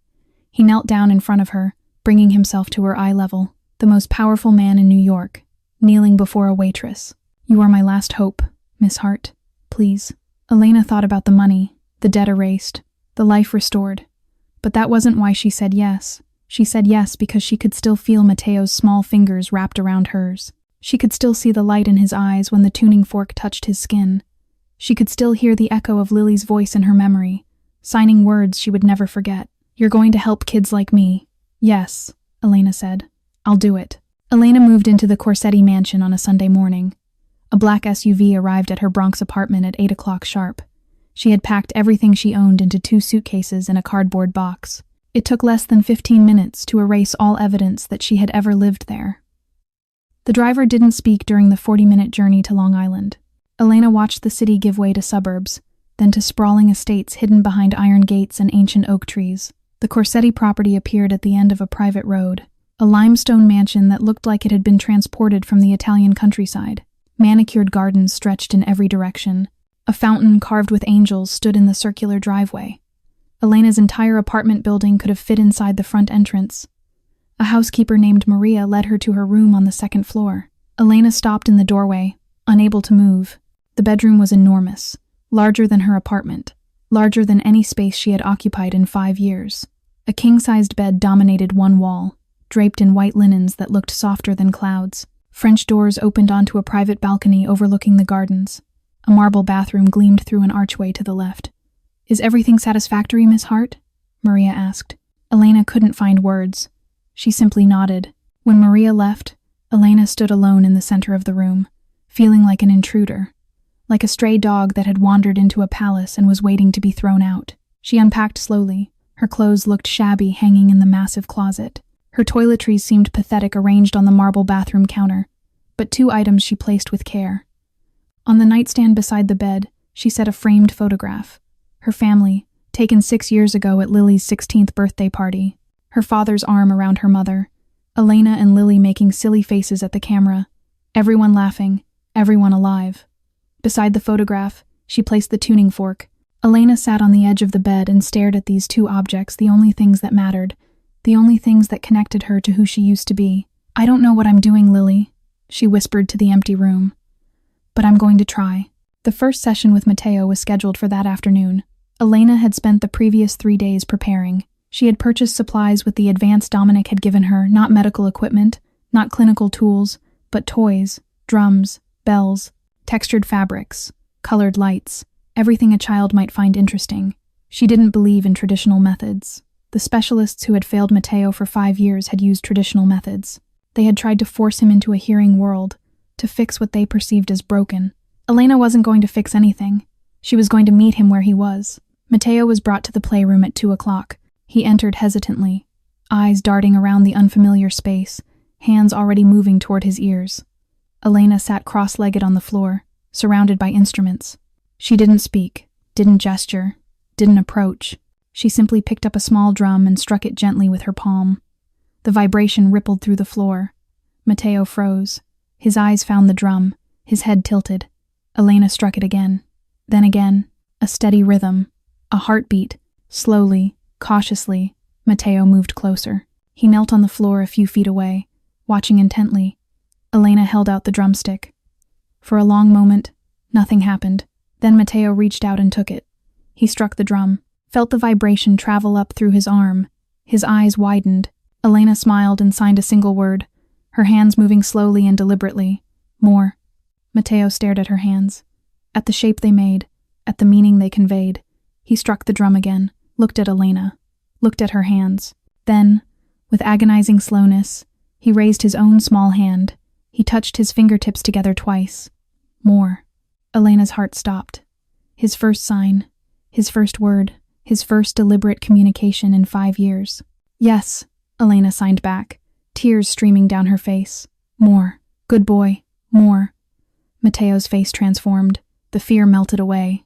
He knelt down in front of her, bringing himself to her eye level. The most powerful man in New York, kneeling before a waitress. You are my last hope, Miss Hart. Please. Elena thought about the money, the debt erased, the life restored. But that wasn't why she said yes. She said yes because she could still feel Matteo's small fingers wrapped around hers. She could still see the light in his eyes when the tuning fork touched his skin. She could still hear the echo of Lily's voice in her memory, signing words she would never forget. You're going to help kids like me. Yes, Elena said. I'll do it. Elena moved into the Corsetti mansion on a Sunday morning. A black SUV arrived at her Bronx apartment at 8 o'clock sharp. She had packed everything she owned into 2 suitcases and a cardboard box. It took less than 15 minutes to erase all evidence that she had ever lived there. The driver didn't speak during the 40-minute journey to Long Island. Elena watched the city give way to suburbs, then to sprawling estates hidden behind iron gates and ancient oak trees. The Corsetti property appeared at the end of a private road, a limestone mansion that looked like it had been transported from the Italian countryside. Manicured gardens stretched in every direction. A fountain carved with angels stood in the circular driveway. Elena's entire apartment building could have fit inside the front entrance. A housekeeper named Maria led her to her room on the 2nd floor. Elena stopped in the doorway, unable to move. The bedroom was enormous, larger than her apartment, larger than any space she had occupied in 5 years. A king-sized bed dominated one wall, draped in white linens that looked softer than clouds. French doors opened onto a private balcony overlooking the gardens. A marble bathroom gleamed through an archway to the left. Is everything satisfactory, Miss Hart? Maria asked. Elena couldn't find words. She simply nodded. When Maria left, Elena stood alone in the center of the room, feeling like an intruder, like a stray dog that had wandered into a palace and was waiting to be thrown out. She unpacked slowly. Her clothes looked shabby hanging in the massive closet. Her toiletries seemed pathetic arranged on the marble bathroom counter, but 2 items she placed with care. On the nightstand beside the bed, she set a framed photograph. Her family, taken 6 years ago at Lily's 16th birthday party. Her father's arm around her mother, Elena and Lily making silly faces at the camera. Everyone laughing, everyone alive. Beside the photograph, she placed the tuning fork. Elena sat on the edge of the bed and stared at these two objects, the only things that mattered, the only things that connected her to who she used to be. "I don't know what I'm doing, Lily," she whispered to the empty room. "But I'm going to try." The first session with Matteo was scheduled for that afternoon. Elena had spent the previous 3 days preparing. She had purchased supplies with the advance Dominic had given her, not medical equipment, not clinical tools, but toys, drums, bells, textured fabrics, colored lights, everything a child might find interesting. She didn't believe in traditional methods. The specialists who had failed Matteo for 5 years had used traditional methods. They had tried to force him into a hearing world, to fix what they perceived as broken. Elena wasn't going to fix anything. She was going to meet him where he was. Matteo was brought to the playroom at 2 o'clock. He entered hesitantly, eyes darting around the unfamiliar space, hands already moving toward his ears. Elena sat cross-legged on the floor, surrounded by instruments. She didn't speak, didn't gesture, didn't approach. She simply picked up a small drum and struck it gently with her palm. The vibration rippled through the floor. Matteo froze. His eyes found the drum, his head tilted. Elena struck it again. Then again, a steady rhythm, a heartbeat. Slowly, cautiously, Matteo moved closer. He knelt on the floor a few feet away, watching intently. Elena held out the drumstick. For a long moment, nothing happened. Then Matteo reached out and took it. He struck the drum, felt the vibration travel up through his arm. His eyes widened. Elena smiled and signed a single word, her hands moving slowly and deliberately. More. Matteo stared at her hands, at the shape they made, at the meaning they conveyed. He struck the drum again, looked at Elena, looked at her hands. Then, with agonizing slowness, he raised his own small hand. He touched his fingertips together twice. More. Elena's heart stopped. His first sign, his first word, his first deliberate communication in 5 years. "Yes," Elena signed back, tears streaming down her face. "More. Good boy. More." Matteo's face transformed. The fear melted away.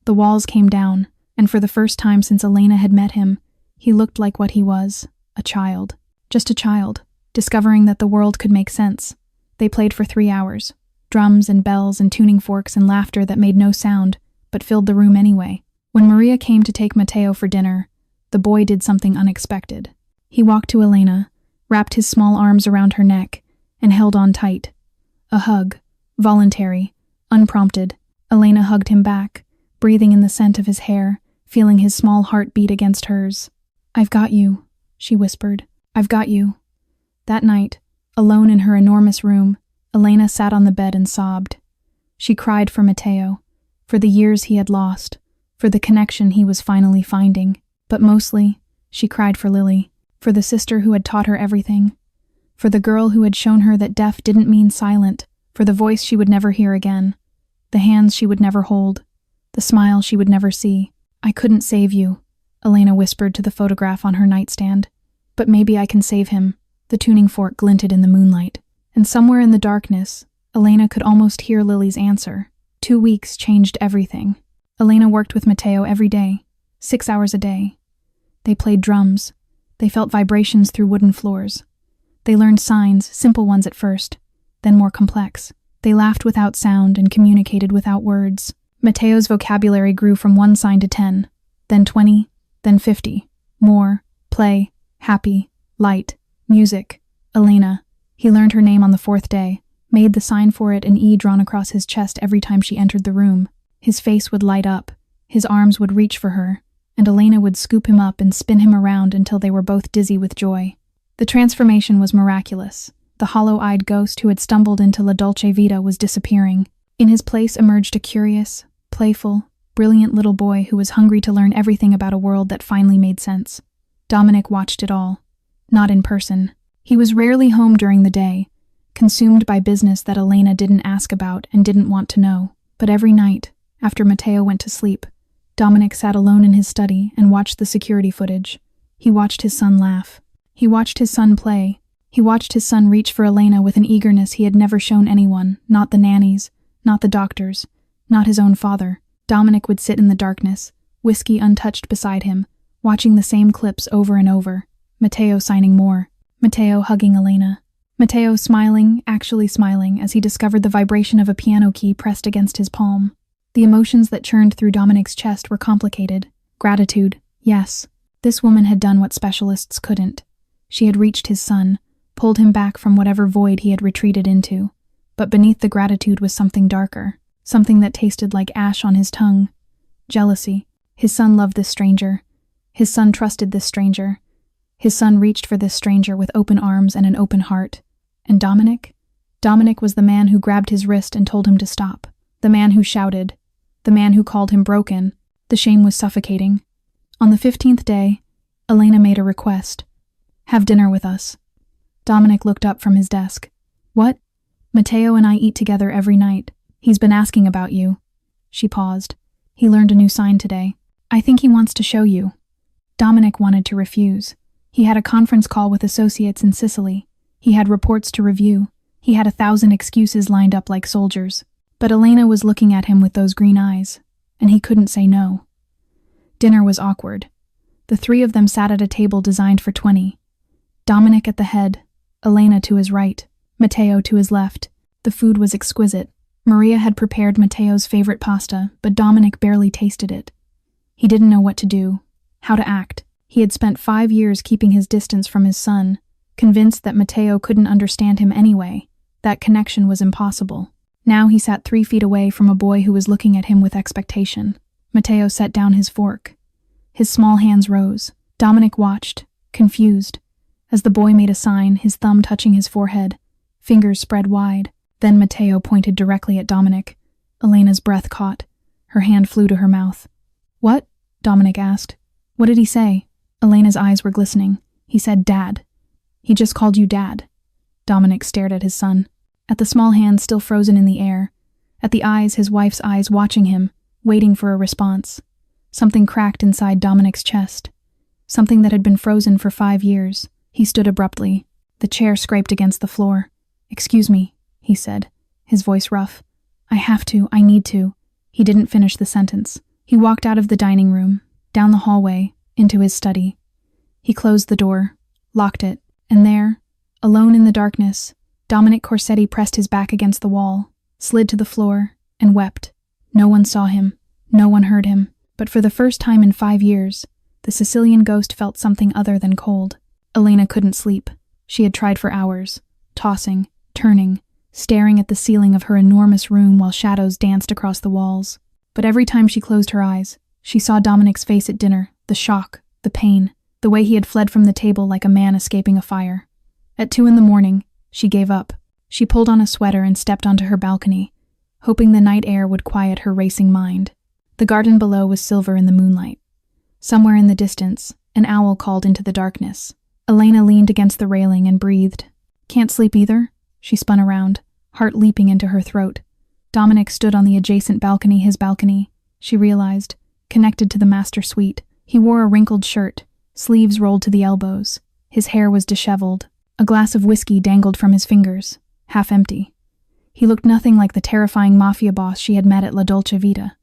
The walls came down, and for the first time since Elena had met him, he looked like what he was, a child. Just a child, discovering that the world could make sense. They played for 3 hours. Drums and bells and tuning forks and laughter that made no sound, but filled the room anyway. When Maria came to take Matteo for dinner, the boy did something unexpected. He walked to Elena, wrapped his small arms around her neck, and held on tight. A hug, voluntary, unprompted. Elena hugged him back, breathing in the scent of his hair, feeling his small heart beat against hers. "I've got you," she whispered. "I've got you." That night, alone in her enormous room, Elena sat on the bed and sobbed. She cried for Matteo, for the years he had lost, for the connection he was finally finding. But mostly, she cried for Lily, for the sister who had taught her everything, for the girl who had shown her that deaf didn't mean silent, for the voice she would never hear again, the hands she would never hold, the smile she would never see. "I couldn't save you," Elena whispered to the photograph on her nightstand. "But maybe I can save him." The tuning fork glinted in the moonlight. And somewhere in the darkness, Elena could almost hear Lily's answer. 2 weeks changed everything. Elena worked with Matteo every day, 6 hours a day. They played drums. They felt vibrations through wooden floors. They learned signs, simple ones at first, then more complex. They laughed without sound and communicated without words. Matteo's vocabulary grew from 1 sign to 10, then 20, then 50. More, play, happy, light, music, Elena. He learned her name on the 4th day, made the sign for it, an E drawn across his chest every time she entered the room. His face would light up, his arms would reach for her, and Elena would scoop him up and spin him around until they were both dizzy with joy. The transformation was miraculous. The hollow-eyed ghost who had stumbled into La Dolce Vita was disappearing. In his place emerged a curious, playful, brilliant little boy who was hungry to learn everything about a world that finally made sense. Dominic watched it all. Not in person. He was rarely home during the day, consumed by business that Elena didn't ask about and didn't want to know. But every night, after Matteo went to sleep, Dominic sat alone in his study and watched the security footage. He watched his son laugh. He watched his son play. He watched his son reach for Elena with an eagerness he had never shown anyone, not the nannies, not the doctors, not his own father. Dominic would sit in the darkness, whiskey untouched beside him, watching the same clips over and over. Matteo signing more. Matteo hugging Elena. Matteo smiling, actually smiling, as he discovered the vibration of a piano key pressed against his palm. The emotions that churned through Dominic's chest were complicated. Gratitude, yes. This woman had done what specialists couldn't. She had reached his son, pulled him back from whatever void he had retreated into. But beneath the gratitude was something darker, something that tasted like ash on his tongue. Jealousy. His son loved this stranger. His son trusted this stranger. His son reached for this stranger with open arms and an open heart. And Dominic? Dominic was the man who grabbed his wrist and told him to stop. The man who shouted. The man who called him broken. The shame was suffocating. On the 15th day, Elena made a request. Have dinner with us. Dominic looked up from his desk. What? Matteo and I eat together every night. He's been asking about you. She paused. He learned a new sign today. I think he wants to show you. Dominic wanted to refuse. He had a conference call with associates in Sicily. He had reports to review. He had 1,000 excuses lined up like soldiers. But Elena was looking at him with those green eyes, and he couldn't say no. Dinner was awkward. The three of them sat at a table designed for 20. Dominic at the head, Elena to his right, Matteo to his left. The food was exquisite. Maria had prepared Matteo's favorite pasta, but Dominic barely tasted it. He didn't know what to do, how to act. He had spent 5 years keeping his distance from his son, convinced that Matteo couldn't understand him anyway. That connection was impossible. Now he sat 3 feet away from a boy who was looking at him with expectation. Matteo set down his fork. His small hands rose. Dominic watched, confused. As the boy made a sign, his thumb touching his forehead, fingers spread wide. Then Matteo pointed directly at Dominic. Elena's breath caught. Her hand flew to her mouth. What? Dominic asked. What did he say? Elena's eyes were glistening. He said, Dad. He just called you Dad. Dominic stared at his son. At the small hand still frozen in the air. At the eyes, his wife's eyes watching him, waiting for a response. Something cracked inside Dominic's chest. Something that had been frozen for 5 years. He stood abruptly. The chair scraped against the floor. Excuse me, he said, his voice rough. I need to. He didn't finish the sentence. He walked out of the dining room, down the hallway, into his study. He closed the door, locked it, and there, alone in the darkness, Dominic Corsetti pressed his back against the wall, slid to the floor, and wept. No one saw him. No one heard him. But for the first time in 5 years, the Sicilian ghost felt something other than cold. Elena couldn't sleep. She had tried for hours, tossing, turning, staring at the ceiling of her enormous room while shadows danced across the walls. But every time she closed her eyes, she saw Dominic's face at dinner, the shock, the pain, the way he had fled from the table like a man escaping a fire. At 2 a.m, she gave up. She pulled on a sweater and stepped onto her balcony, hoping the night air would quiet her racing mind. The garden below was silver in the moonlight. Somewhere in the distance, an owl called into the darkness. Elena leaned against the railing and breathed. Can't sleep either? She spun around, heart leaping into her throat. Dominic stood on the adjacent balcony, his balcony, she realized, connected to the master suite. He wore a wrinkled shirt, sleeves rolled to the elbows. His hair was disheveled. A glass of whiskey dangled from his fingers, half empty. He looked nothing like the terrifying Mafia boss she had met at La Dolce Vita.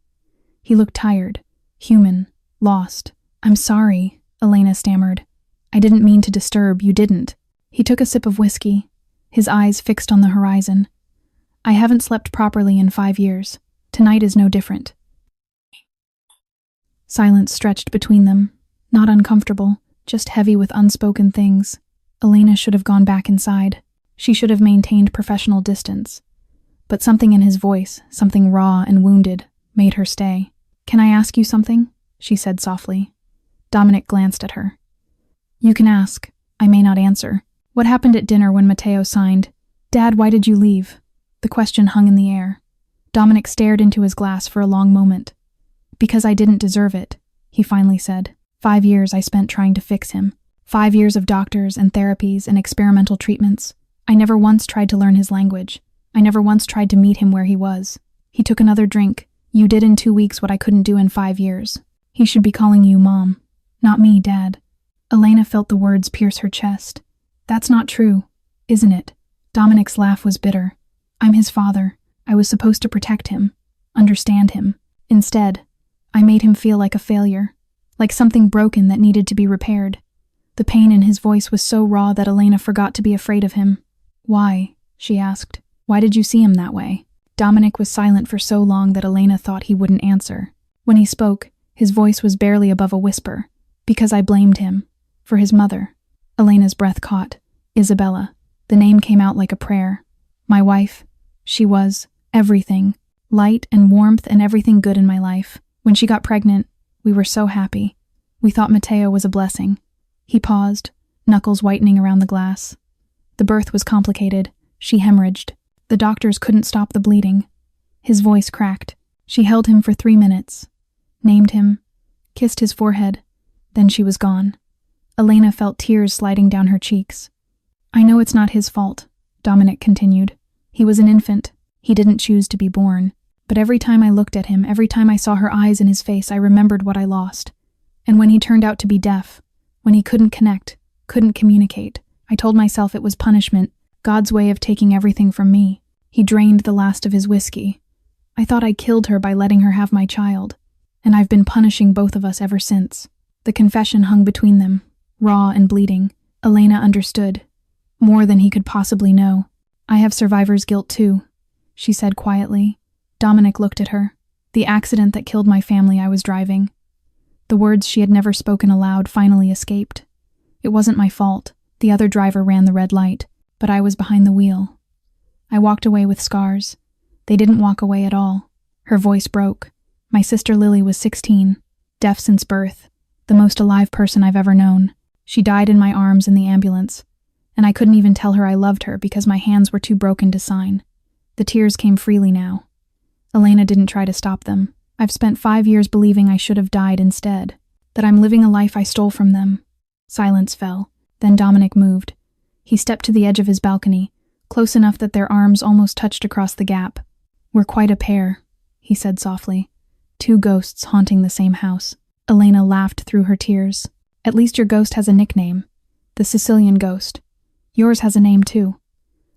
He looked tired, human, lost. I'm sorry, Elena stammered. I didn't mean to disturb, you didn't. He took a sip of whiskey, his eyes fixed on the horizon. I haven't slept properly in 5 years. Tonight is no different. Silence stretched between them, not uncomfortable, just heavy with unspoken things. Elena should have gone back inside. She should have maintained professional distance. But something in his voice, something raw and wounded, made her stay. Can I ask you something? She said softly. Dominic glanced at her. You can ask. I may not answer. What happened at dinner when Matteo signed? Dad, why did you leave? The question hung in the air. Dominic stared into his glass for a long moment. Because I didn't deserve it, he finally said. 5 years I spent trying to fix him. 5 years of doctors and therapies and experimental treatments. I never once tried to learn his language. I never once tried to meet him where he was. He took another drink. You did in 2 weeks what I couldn't do in 5 years. He should be calling you Mom. Not me, Dad. Elena felt the words pierce her chest. That's not true, isn't it? Dominic's laugh was bitter. I'm his father. I was supposed to protect him, understand him. Instead, I made him feel like a failure, like something broken that needed to be repaired. The pain in his voice was so raw that Elena forgot to be afraid of him. "Why?" she asked. "Why did you see him that way?" Dominic was silent for so long that Elena thought he wouldn't answer. When he spoke, his voice was barely above a whisper. "Because I blamed him. For his mother." Elena's breath caught. Isabella. The name came out like a prayer. My wife. She was everything. Light and warmth and everything good in my life. When she got pregnant, we were so happy. We thought Matteo was a blessing. He paused, knuckles whitening around the glass. The birth was complicated. She hemorrhaged. The doctors couldn't stop the bleeding. His voice cracked. She held him for 3 minutes, named him, kissed his forehead, then she was gone. Elena felt tears sliding down her cheeks. "I know it's not his fault," Dominic continued. "He was an infant. He didn't choose to be born. But every time I looked at him, every time I saw her eyes in his face, I remembered what I lost. And when he turned out to be deaf, when he couldn't connect, couldn't communicate, I told myself it was punishment, God's way of taking everything from me. He drained the last of his whiskey. I thought I killed her by letting her have my child, and I've been punishing both of us ever since." The confession hung between them, raw and bleeding. Elena understood, more than he could possibly know. "I have survivor's guilt too," she said quietly. Dominic looked at her. "The accident that killed my family, I was driving." The words she had never spoken aloud finally escaped. "It wasn't my fault. The other driver ran the red light, but I was behind the wheel. I walked away with scars. They didn't walk away at all." Her voice broke. "My sister Lily was 16, deaf since birth, the most alive person I've ever known. She died in my arms in the ambulance, and I couldn't even tell her I loved her because my hands were too broken to sign." The tears came freely now. Elena didn't try to stop them. "I've spent 5 years believing I should have died instead, that I'm living a life I stole from them." Silence fell. Then Dominic moved. He stepped to the edge of his balcony, close enough that their arms almost touched across the gap. "We're quite a pair," he said softly. "Two ghosts haunting the same house." Elena laughed through her tears. "At least your ghost has a nickname. The Sicilian ghost. Yours has a name too."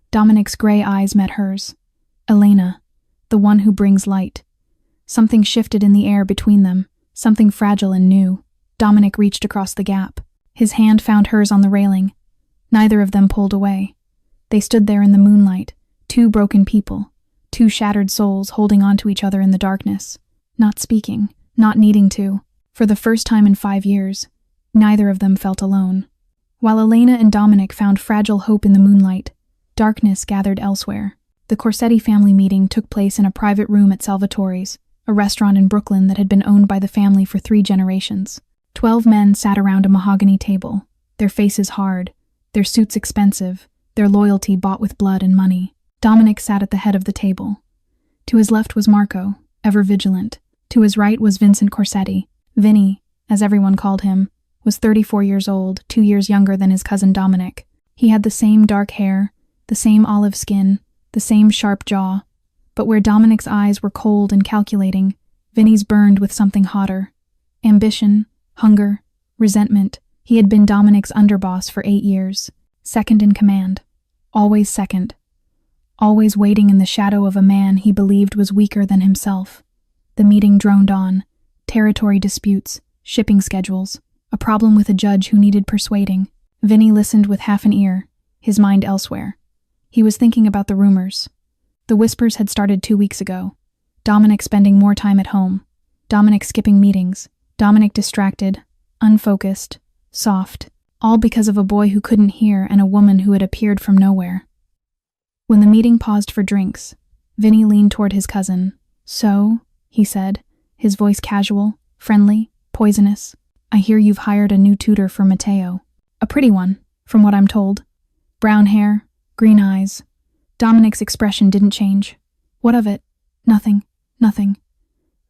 Dominic's gray eyes met hers. "Elena, the one who brings light." Something shifted in the air between them, something fragile and new. Dominic reached across the gap. His hand found hers on the railing. Neither of them pulled away. They stood there in the moonlight, two broken people, two shattered souls holding on to each other in the darkness, not speaking, not needing to. For the first time in 5 years, neither of them felt alone. While Elena and Dominic found fragile hope in the moonlight, darkness gathered elsewhere. The Corsetti family meeting took place in a private room at Salvatore's, a restaurant in Brooklyn that had been owned by the family for 3 generations. 12 men sat around a mahogany table, their faces hard, their suits expensive, their loyalty bought with blood and money. Dominic sat at the head of the table. To his left was Marco, ever vigilant. To his right was Vincent Corsetti. Vinny, as everyone called him, was 34 years old, 2 years younger than his cousin Dominic. He had the same dark hair, the same olive skin, the same sharp jaw. But where Dominic's eyes were cold and calculating, Vinny's burned with something hotter. Ambition, hunger, resentment. He had been Dominic's underboss for 8 years, second in command. Always second. Always waiting in the shadow of a man he believed was weaker than himself. The meeting droned on. Territory disputes, shipping schedules, a problem with a judge who needed persuading. Vinny listened with half an ear, his mind elsewhere. He was thinking about the rumors. The whispers had started 2 weeks ago. Dominic spending more time at home. Dominic skipping meetings. Dominic distracted, unfocused, soft. All because of a boy who couldn't hear and a woman who had appeared from nowhere. When the meeting paused for drinks, Vinny leaned toward his cousin. "So," he said, his voice casual, friendly, poisonous, "I hear you've hired a new tutor for Matteo. A pretty one, from what I'm told. Brown hair, green eyes." Dominic's expression didn't change. "What of it?" "Nothing, nothing."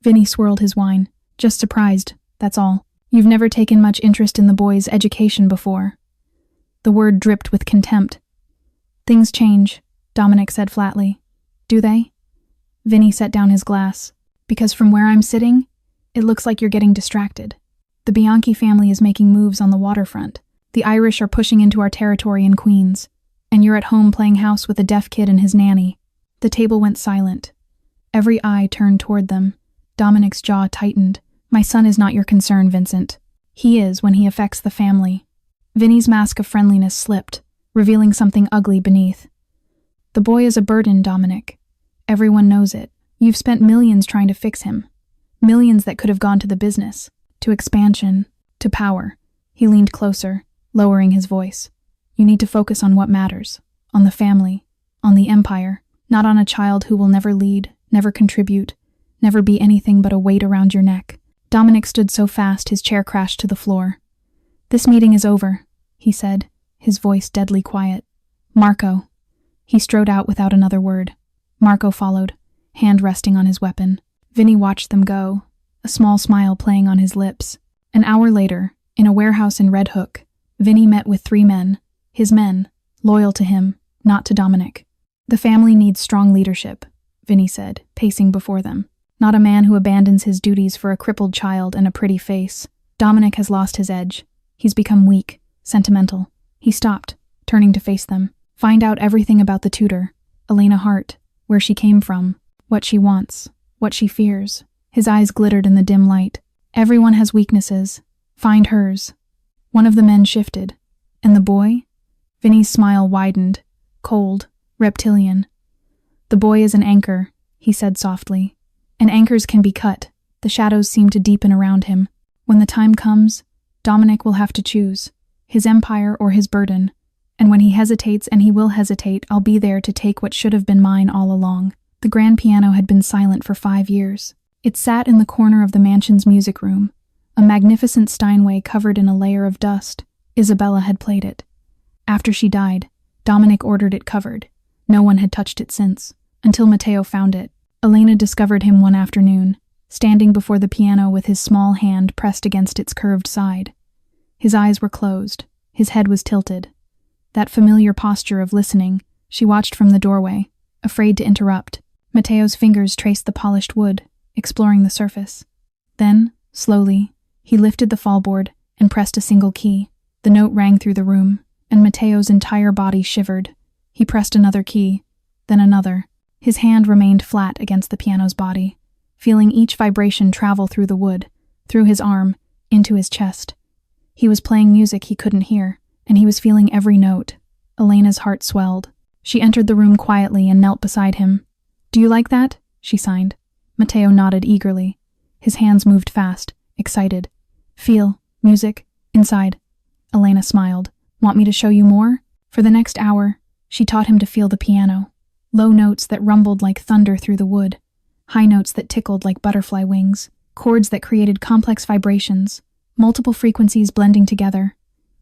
Vinny swirled his wine. "Just surprised, that's all. You've never taken much interest in the boy's education before." The word dripped with contempt. "Things change," Dominic said flatly. "Do they?" Vinny set down his glass. "Because from where I'm sitting, it looks like you're getting distracted. The Bianchi family is making moves on the waterfront. The Irish are pushing into our territory in Queens, and you're at home playing house with a deaf kid and his nanny." The table went silent. Every eye turned toward them. Dominic's jaw tightened. "My son is not your concern, Vincent. He is when he affects the family." Vinny's mask of friendliness slipped, revealing something ugly beneath. The boy is a burden, Dominic. Everyone knows it. You've spent millions trying to fix him. Millions that could have gone to the business, to expansion, to power. He leaned closer, lowering his voice. You need to focus on what matters, on the family, on the empire, not on a child who will never lead, never contribute, never be anything but a weight around your neck. Dominic stood so fast his chair crashed to the floor. This meeting is over, he said, his voice deadly quiet. Marco. He strode out without another word. Marco followed, hand resting on his weapon. Vinny watched them go, a small smile playing on his lips. An hour later, in a warehouse in Red Hook, Vinny met with 3 men, his men, loyal to him, not to Dominic. The family needs strong leadership, Vinny said, pacing before them. Not a man who abandons his duties for a crippled child and a pretty face. Dominic has lost his edge. He's become weak, sentimental. He stopped, turning to face them. Find out everything about the tutor, Elena Hart, where she came from, what she wants, what she fears. His eyes glittered in the dim light. Everyone has weaknesses. Find hers. One of the men shifted. And the boy? Vinny's smile widened, cold, reptilian. The boy is an anchor, he said softly. And anchors can be cut. The shadows seemed to deepen around him. When the time comes, Dominic will have to choose, his empire or his burden. And when he hesitates, and he will hesitate, I'll be there to take what should have been mine all along. The grand piano had been silent for 5 years. It sat in the corner of the mansion's music room, a magnificent Steinway covered in a layer of dust. Isabella had played it. After she died, Dominic ordered it covered. No one had touched it since, until Matteo found it. Elena discovered him one afternoon, standing before the piano with his small hand pressed against its curved side. His eyes were closed, his head was tilted. That familiar posture of listening, she watched from the doorway, afraid to interrupt. Matteo's fingers traced the polished wood, exploring the surface. Then, slowly, he lifted the fallboard and pressed a single key. The note rang through the room, and Matteo's entire body shivered. He pressed another key, then another. His hand remained flat against the piano's body, feeling each vibration travel through the wood, through his arm, into his chest. He was playing music he couldn't hear, and he was feeling every note. Elena's heart swelled. She entered the room quietly and knelt beside him. Do you like that? She signed. Matteo nodded eagerly. His hands moved fast, excited. Feel, music, inside. Elena smiled. Want me to show you more? For the next hour, she taught him to feel the piano. Low notes that rumbled like thunder through the wood. High notes that tickled like butterfly wings. Chords that created complex vibrations. Multiple frequencies blending together.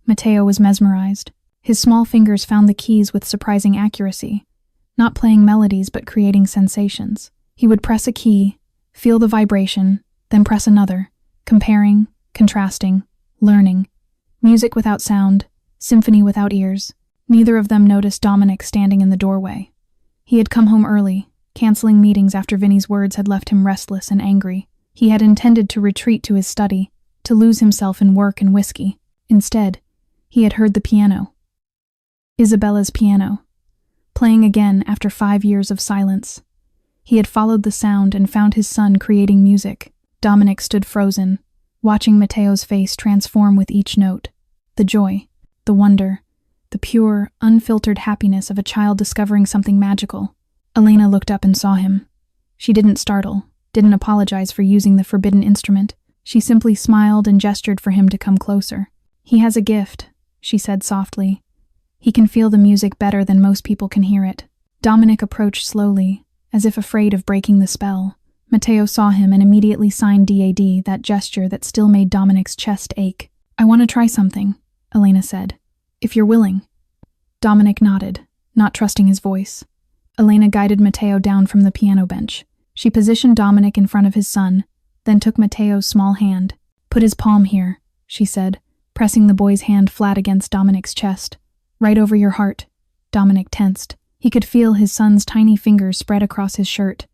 Matteo was mesmerized. His small fingers found the keys with surprising accuracy. Not playing melodies but creating sensations. He would press a key, feel the vibration, then press another, comparing, contrasting, learning. Music without sound, symphony without ears. Neither of them noticed Dominic standing in the doorway. He had come home early, canceling meetings after Vinny's words had left him restless and angry. He had intended to retreat to his study, to lose himself in work and whiskey. Instead, he had heard the piano. Isabella's piano. Playing again after 5 years of silence. He had followed the sound and found his son creating music. Dominic stood frozen, watching Matteo's face transform with each note. The joy, the wonder, the pure, unfiltered happiness of a child discovering something magical. Elena looked up and saw him. She didn't startle, didn't apologize for using the forbidden instrument. She simply smiled and gestured for him to come closer. He has a gift, she said softly. He can feel the music better than most people can hear it. Dominic approached slowly, as if afraid of breaking the spell. Matteo saw him and immediately signed DAD, that gesture that still made Dominic's chest ache. I want to try something, Elena said. If you're willing. Dominic nodded, not trusting his voice. Elena guided Matteo down from the piano bench. She positioned Dominic in front of his son, then took Matteo's small hand. Put his palm here, she said, pressing the boy's hand flat against Dominic's chest. Right over your heart. Dominic tensed. He could feel his son's tiny fingers spread across his shirt.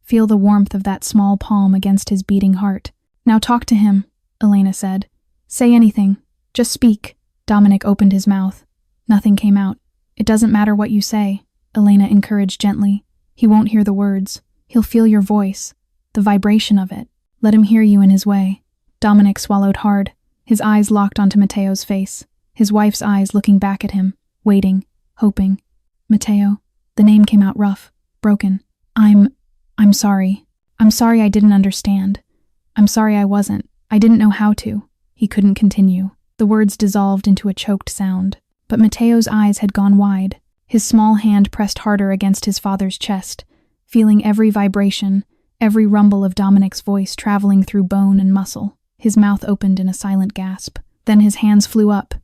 Feel the warmth of that small palm against his beating heart. Now talk to him, Elena said. Say anything. Just speak. Dominic opened his mouth. Nothing came out. It doesn't matter what you say, Elena encouraged gently. He won't hear the words. He'll feel your voice, the vibration of it. Let him hear you in his way. Dominic swallowed hard, his eyes locked onto Matteo's face. his wife's eyes looking back at him, waiting, hoping. Matteo. The name came out rough, broken. I'm sorry. I'm sorry I didn't understand. I'm sorry I didn't know how to. He couldn't continue. The words dissolved into a choked sound. But Matteo's eyes had gone wide. His small hand pressed harder against his father's chest, feeling every vibration, every rumble of Dominic's voice traveling through bone and muscle. His mouth opened in a silent gasp. Then his hands flew up,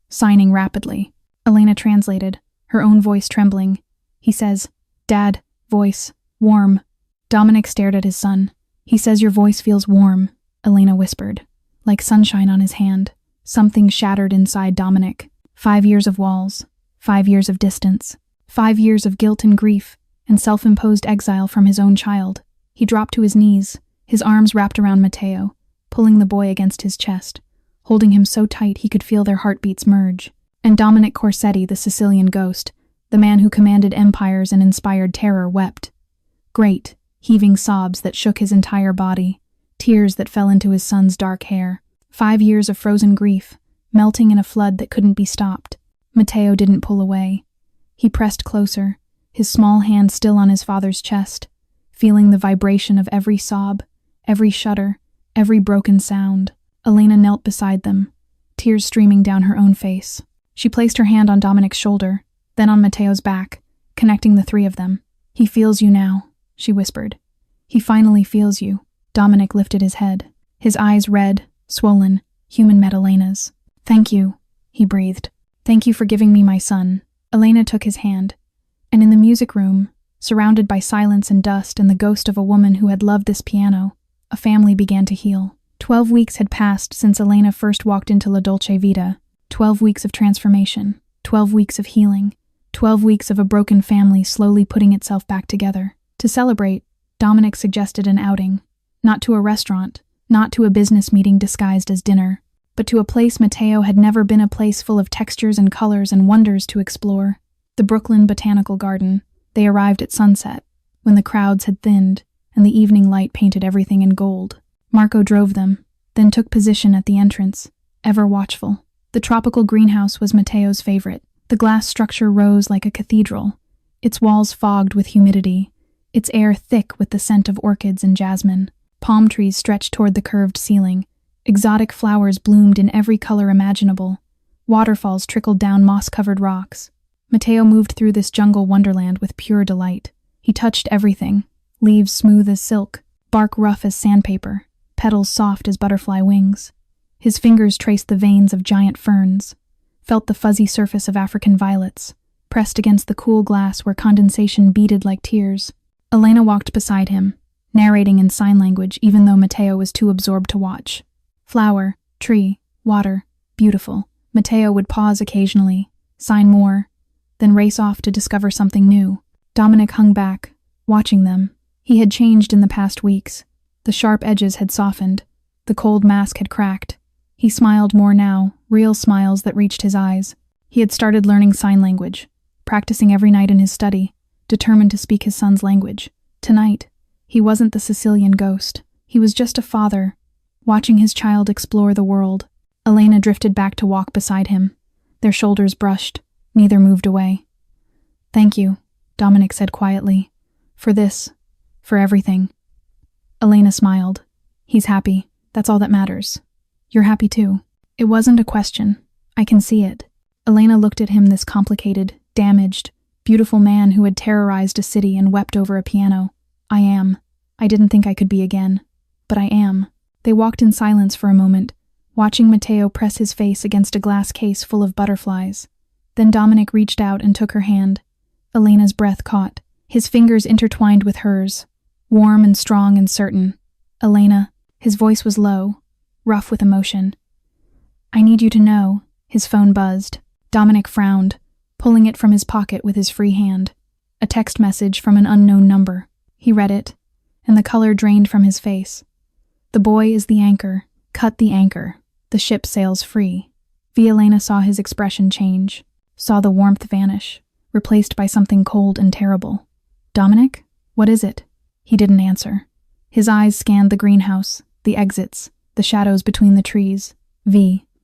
signing rapidly. Elena translated, her own voice trembling. He says, "Dad," voice, warm. Dominic stared at his son. "He says your voice feels warm," Elena whispered. Like sunshine on his hand. Something shattered inside Dominic. 5 years of walls, 5 years of distance, 5 years of guilt and grief, and self-imposed exile from his own child. He dropped to his knees, his arms wrapped around Matteo, pulling the boy against his chest, holding him so tight he could feel their heartbeats merge. And Dominic Corsetti, the Sicilian ghost, the man who commanded empires and inspired terror, wept. Great, heaving sobs that shook his entire body, tears that fell into his son's dark hair. 5 years of frozen grief, melting in a flood that couldn't be stopped. Matteo didn't pull away. He pressed closer, his small hand still on his father's chest, feeling the vibration of every sob, every shudder, every broken sound. Elena knelt beside them, tears streaming down her own face. She placed her hand on Dominic's shoulder, then on Matteo's back, connecting the three of them. "He feels you now," she whispered. "He finally feels you." Dominic lifted his head, his eyes red, swollen, human met Elena's. "Thank you," he breathed. "Thank you for giving me my son." Elena took his hand, and in the music room, surrounded by silence and dust and the ghost of a woman who had loved this piano, a family began to heal. 12 weeks had passed since Elena first walked into La Dolce Vita. 12 weeks of transformation, 12 weeks of healing, 12 weeks of a broken family slowly putting itself back together. To celebrate, Dominic suggested an outing, not to a restaurant, not to a business meeting disguised as dinner, but to a place Matteo had never been, a place full of textures and colors and wonders to explore. The Brooklyn Botanical Garden. They arrived at sunset, when the crowds had thinned and the evening light painted everything in gold. Marco drove them, then took position at the entrance, ever watchful. The tropical greenhouse was Matteo's favorite. The glass structure rose like a cathedral, its walls fogged with humidity, its air thick with the scent of orchids and jasmine. Palm trees stretched toward the curved ceiling. Exotic flowers bloomed in every color imaginable. Waterfalls trickled down moss-covered rocks. Matteo moved through this jungle wonderland with pure delight. He touched everything, leaves smooth as silk, bark rough as sandpaper, petals soft as butterfly wings. His fingers traced the veins of giant ferns, felt the fuzzy surface of African violets, pressed against the cool glass where condensation beaded like tears. Elena walked beside him, narrating in sign language even though Matteo was too absorbed to watch. Flower, tree, water, beautiful. Matteo would pause occasionally, sign more, then race off to discover something new. Dominic hung back, watching them. He had changed in the past weeks. The sharp edges had softened. The cold mask had cracked. He smiled more now, real smiles that reached his eyes. He had started learning sign language, practicing every night in his study, determined to speak his son's language. Tonight, he wasn't the Sicilian ghost. He was just a father, watching his child explore the world. Elena drifted back to walk beside him. Their shoulders brushed. Neither moved away. "Thank you," Dominic said quietly. "For this. For everything." Elena smiled. "He's happy. That's all that matters. You're happy too." It wasn't a question. I can see it. Elena looked at him, this complicated, damaged, beautiful man who had terrorized a city and wept over a piano. "I am. I didn't think I could be again. But I am." They walked in silence for a moment, watching Matteo press his face against a glass case full of butterflies. Then Dominic reached out and took her hand. Elena's breath caught. His fingers intertwined with hers, warm and strong and certain. "Elena," his voice was low, rough with emotion. "I need you to know." His phone buzzed. Dominic frowned, pulling it from his pocket with his free hand. A text message from an unknown number. He read it, and the color drained from his face. "The boy is the anchor. Cut the anchor. The ship sails free." Elena saw his expression change, saw the warmth vanish, replaced by something cold and terrible. "Dominic? What is it?" He didn't answer. His eyes scanned the greenhouse, the exits, the shadows between the trees.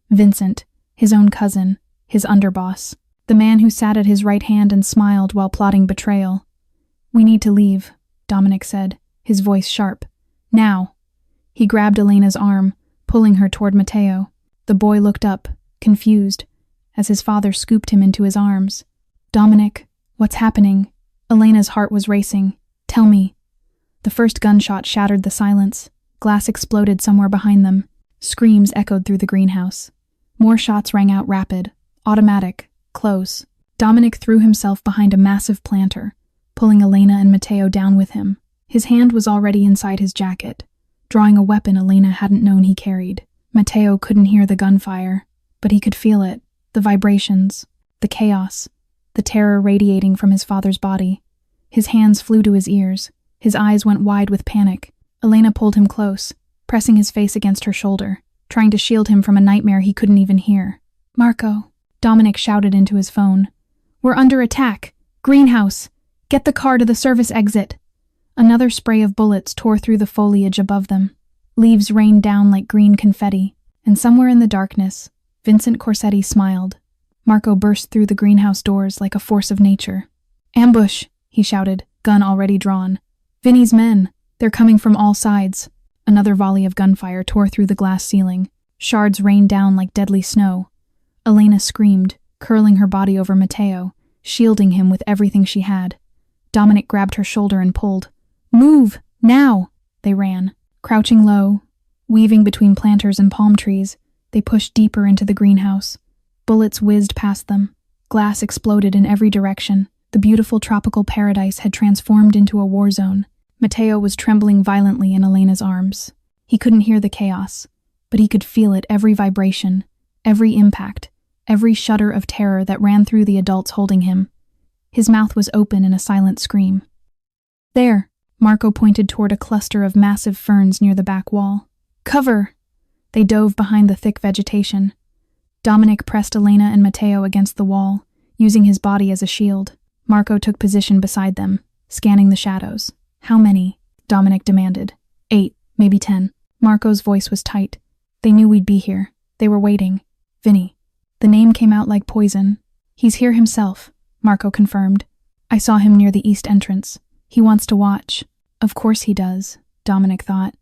Vincent, His own cousin, his underboss, the man who sat at his right hand and smiled while plotting betrayal. "We need to leave," Dominic said, his voice sharp. "Now." He grabbed Elena's arm, pulling her toward Matteo. The boy looked up, confused, as his father scooped him into his arms. "Dominic, what's happening?" Elena's heart was racing. "Tell me." The first gunshot shattered the silence. Glass exploded somewhere behind them. Screams echoed through the greenhouse. More shots rang out rapid, automatic, close. Dominic threw himself behind a massive planter, pulling Elena and Matteo down with him. His hand was already inside his jacket, drawing a weapon Elena hadn't known he carried. Matteo couldn't hear the gunfire, but he could feel it, the vibrations, the chaos, the terror radiating from his father's body. His hands flew to his ears. His eyes went wide with panic. Elena pulled him close, pressing his face against her shoulder, trying to shield him from a nightmare he couldn't even hear. "Marco," Dominic shouted into his phone. "We're under attack! Greenhouse! Get the car to the service exit!" Another spray of bullets tore through the foliage above them. Leaves rained down like green confetti, and somewhere in the darkness, Vincent Corsetti smiled. Marco burst through the greenhouse doors like a force of nature. "Ambush!" he shouted, gun already drawn. "Vinny's men! They're coming from all sides." Another volley of gunfire tore through the glass ceiling. Shards rained down like deadly snow. Elena screamed, curling her body over Matteo, shielding him with everything she had. Dominic grabbed her shoulder and pulled. "Move! Now!" They ran. Crouching low, weaving between planters and palm trees, they pushed deeper into the greenhouse. Bullets whizzed past them. Glass exploded in every direction. The beautiful tropical paradise had transformed into a war zone. Matteo was trembling violently in Elena's arms. He couldn't hear the chaos, but he could feel it, every vibration, every impact, every shudder of terror that ran through the adults holding him. His mouth was open in a silent scream. "There!" Marco pointed toward a cluster of massive ferns near the back wall. "Cover!" They dove behind the thick vegetation. Dominic pressed Elena and Matteo against the wall, using his body as a shield. Marco took position beside them, scanning the shadows. "How many?" Dominic demanded. 8, maybe 10. Marco's voice was tight. "They knew we'd be here. They were waiting. Vinny." The name came out like poison. "He's here himself," Marco confirmed. "I saw him near the east entrance. He wants to watch." "Of course he does," Dominic thought.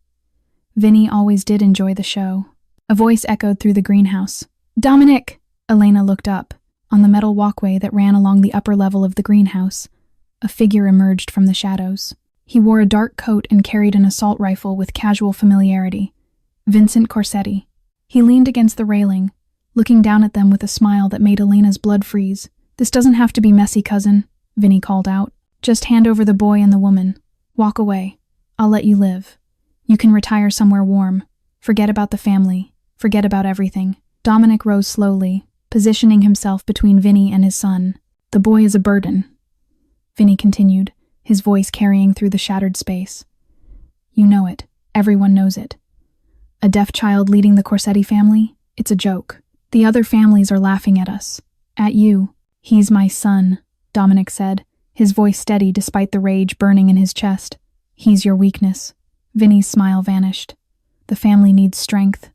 Vinny always did enjoy the show. A voice echoed through the greenhouse. "Dominic!" Elena looked up. On the metal walkway that ran along the upper level of the greenhouse, a figure emerged from the shadows. He wore a dark coat and carried an assault rifle with casual familiarity. Vincent Corsetti. He leaned against the railing, looking down at them with a smile that made Elena's blood freeze. "This doesn't have to be messy, cousin," Vinny called out. "Just hand over the boy and the woman. Walk away. I'll let you live. You can retire somewhere warm. Forget about the family. Forget about everything." Dominic rose slowly, positioning himself between Vinny and his son. "The boy is a burden," Vinny continued, his voice carrying through the shattered space. "You know it. Everyone knows it. A deaf child leading the Corsetti family? It's a joke. The other families are laughing at us. At you. He's my son," Dominic said, his voice steady despite the rage burning in his chest. "He's your weakness." Vinny's smile vanished. "The family needs strength.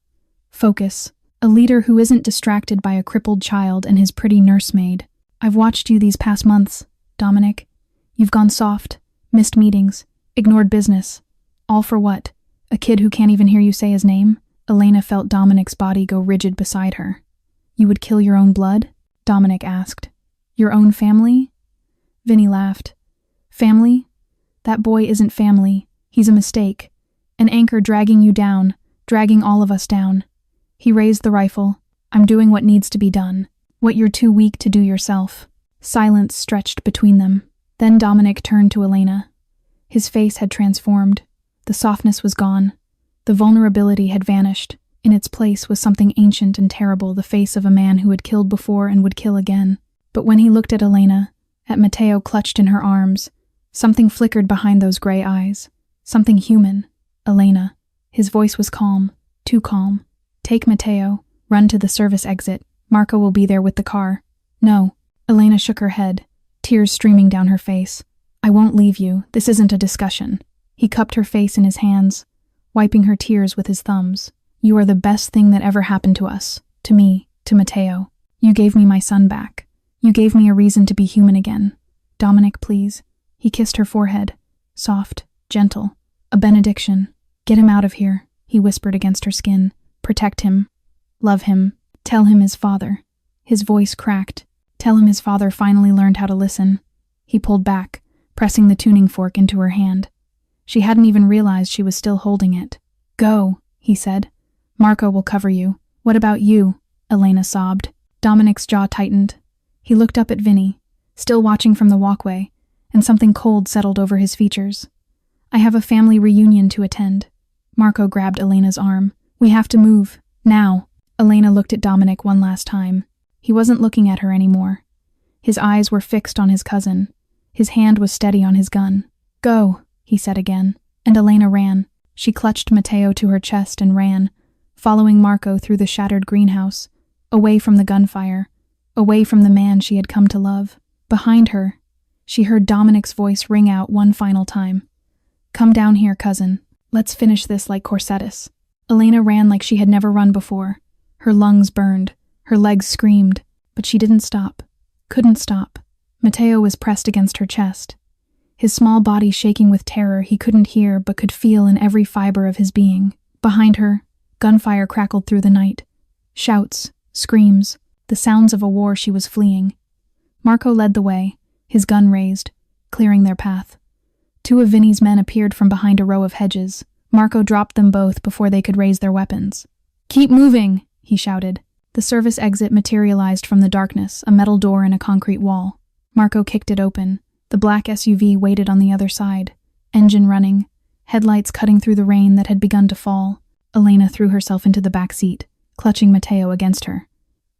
Focus. A leader who isn't distracted by a crippled child and his pretty nursemaid. I've watched you these past months, Dominic. You've gone soft, missed meetings, ignored business. All for what? A kid who can't even hear you say his name?" Elena felt Dominic's body go rigid beside her. "You would kill your own blood?" Dominic asked. "Your own family?" Vinny laughed. "Family? That boy isn't family. He's a mistake. An anchor dragging you down, dragging all of us down." He raised the rifle. "I'm doing what needs to be done. What you're too weak to do yourself." Silence stretched between them. Then Dominic turned to Elena. His face had transformed. The softness was gone. The vulnerability had vanished. In its place was something ancient and terrible, the face of a man who had killed before and would kill again. But when he looked at Elena, at Matteo clutched in her arms, something flickered behind those gray eyes. Something human. "Elena." His voice was calm, too calm. "Take Matteo. Run to the service exit. Marco will be there with the car." "No." Elena shook her head, tears streaming down her face. "I won't leave you. This isn't a discussion." He cupped her face in his hands, wiping her tears with his thumbs. "You are the best thing that ever happened to us. To me. To Matteo. You gave me my son back. You gave me a reason to be human again. Dominic, please. He kissed her forehead. Soft, gentle. A benediction. Get him out of here, he whispered against her skin. Protect him. Love him. Tell him his father. His voice cracked. Tell him his father finally learned how to listen. He pulled back, pressing the tuning fork into her hand. She hadn't even realized she was still holding it. Go, he said. Marco will cover you. What about you? Elena sobbed. Dominic's jaw tightened. He looked up at Vinny, still watching from the walkway, and something cold settled over his features. I have a family reunion to attend. Marco grabbed Elena's arm. We have to move. Now. Elena looked at Dominic one last time. He wasn't looking at her anymore. His eyes were fixed on his cousin. His hand was steady on his gun. Go, he said again, and Elena ran. She clutched Matteo to her chest and ran, following Marco through the shattered greenhouse, away from the gunfire, away from the man she had come to love. Behind her, she heard Dominic's voice ring out one final time. Come down here, cousin. Let's finish this like Corsetis. Elena ran like she had never run before. Her lungs burned, her legs screamed, but she didn't stop. Couldn't stop. Matteo was pressed against her chest. His small body shaking with terror he couldn't hear but could feel in every fiber of his being. Behind her, gunfire crackled through the night. Shouts, screams, the sounds of a war she was fleeing. Marco led the way, his gun raised, clearing their path. Two of Vinny's men appeared from behind a row of hedges. Marco dropped them both before they could raise their weapons. Keep moving, he shouted. The service exit materialized from the darkness, a metal door in a concrete wall. Marco kicked it open. The black SUV waited on the other side, engine running, headlights cutting through the rain that had begun to fall. Elena threw herself into the back seat, clutching Matteo against her.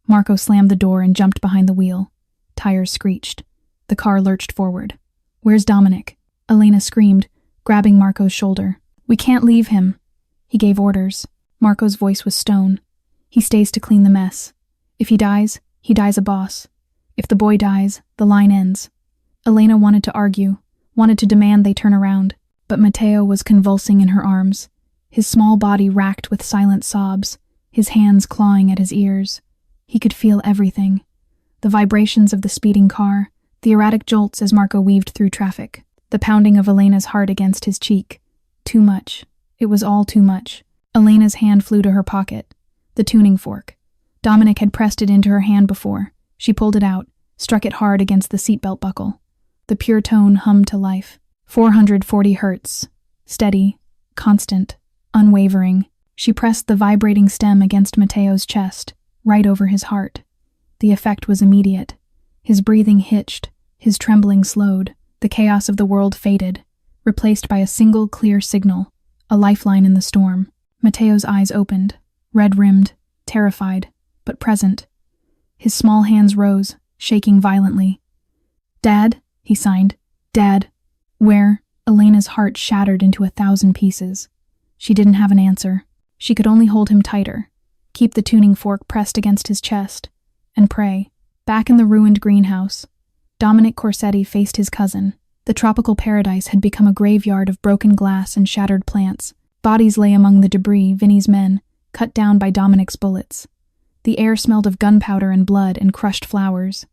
Marco slammed the door and jumped behind the wheel. Tires screeched. The car lurched forward. Where's Dominic? Elena screamed, grabbing Marco's shoulder. We can't leave him. He gave orders. Marco's voice was stone. He stays to clean the mess. If he dies a boss. If the boy dies, the line ends. Elena wanted to argue, wanted to demand they turn around, but Matteo was convulsing in her arms, his small body racked with silent sobs, his hands clawing at his ears. He could feel everything. The vibrations of the speeding car, the erratic jolts as Marco weaved through traffic, the pounding of Elena's heart against his cheek. Too much. It was all too much. Elena's hand flew to her pocket. The tuning fork. Dominic had pressed it into her hand before. She pulled it out, struck it hard against the seatbelt buckle. The pure tone hummed to life. 440 hertz. Steady, constant, unwavering. She pressed the vibrating stem against Matteo's chest, right over his heart. The effect was immediate. His breathing hitched, his trembling slowed. The chaos of the world faded, replaced by a single clear signal, a lifeline in the storm. Matteo's eyes opened, red-rimmed, terrified, but present. His small hands rose, shaking violently. Dad, he signed. Dad. Where? Elena's heart shattered into 1,000 pieces. She didn't have an answer. She could only hold him tighter, keep the tuning fork pressed against his chest, and pray. Back in the ruined greenhouse, Dominic Corsetti faced his cousin. The tropical paradise had become a graveyard of broken glass and shattered plants. Bodies lay among the debris, Vinny's men, cut down by Dominic's bullets. The air smelled of gunpowder and blood and crushed flowers.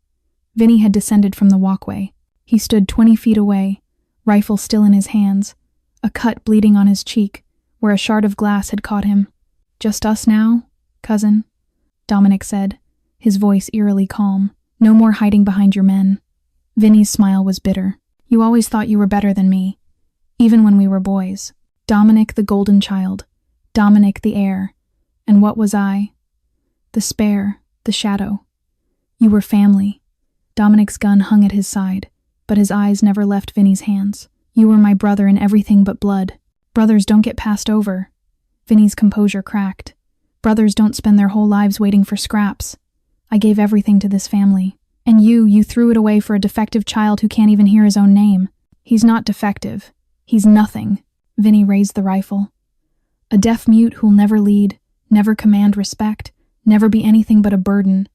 Vinny had descended from the walkway. He stood 20 feet away, rifle still in his hands, a cut bleeding on his cheek, where a shard of glass had caught him. Just us now, cousin? Dominic said, his voice eerily calm. No more hiding behind your men. Vinny's smile was bitter. You always thought you were better than me, even when we were boys. Dominic the golden child, Dominic the heir. And what was I? The spare, the shadow. You were family. Dominic's gun hung at his side, but his eyes never left Vinny's hands. You were my brother in everything but blood. Brothers don't get passed over. Vinny's composure cracked. Brothers don't spend their whole lives waiting for scraps. I gave everything to this family. And you threw it away for a defective child who can't even hear his own name. He's not defective. He's nothing. Vinny raised the rifle. A deaf mute who'll never lead, never command respect, never be anything but a burden.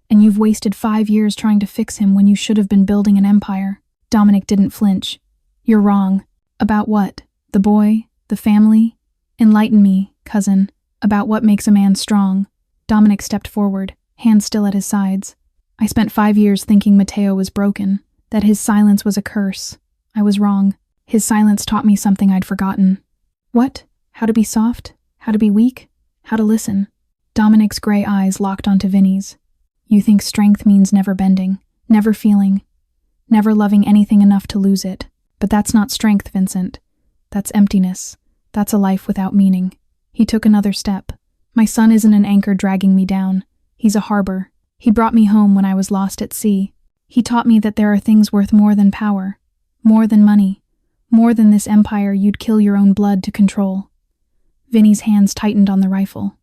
And you've wasted 5 years trying to fix him when you should have been building an empire. Dominic didn't flinch. You're wrong. About what? The boy? The family? Enlighten me, cousin, about what makes a man strong. Dominic stepped forward, hands still at his sides. I spent 5 years thinking Matteo was broken, that his silence was a curse. I was wrong. His silence taught me something I'd forgotten. What? How to be soft? How to be weak? How to listen? Dominic's gray eyes locked onto Vinny's. You think strength means never bending, never feeling, never loving anything enough to lose it. But that's not strength, Vincent. That's emptiness. That's a life without meaning. He took another step. My son isn't an anchor dragging me down. He's a harbor. He brought me home when I was lost at sea. He taught me that there are things worth more than power, more than money, more than this empire you'd kill your own blood to control. Vinny's hands tightened on the rifle.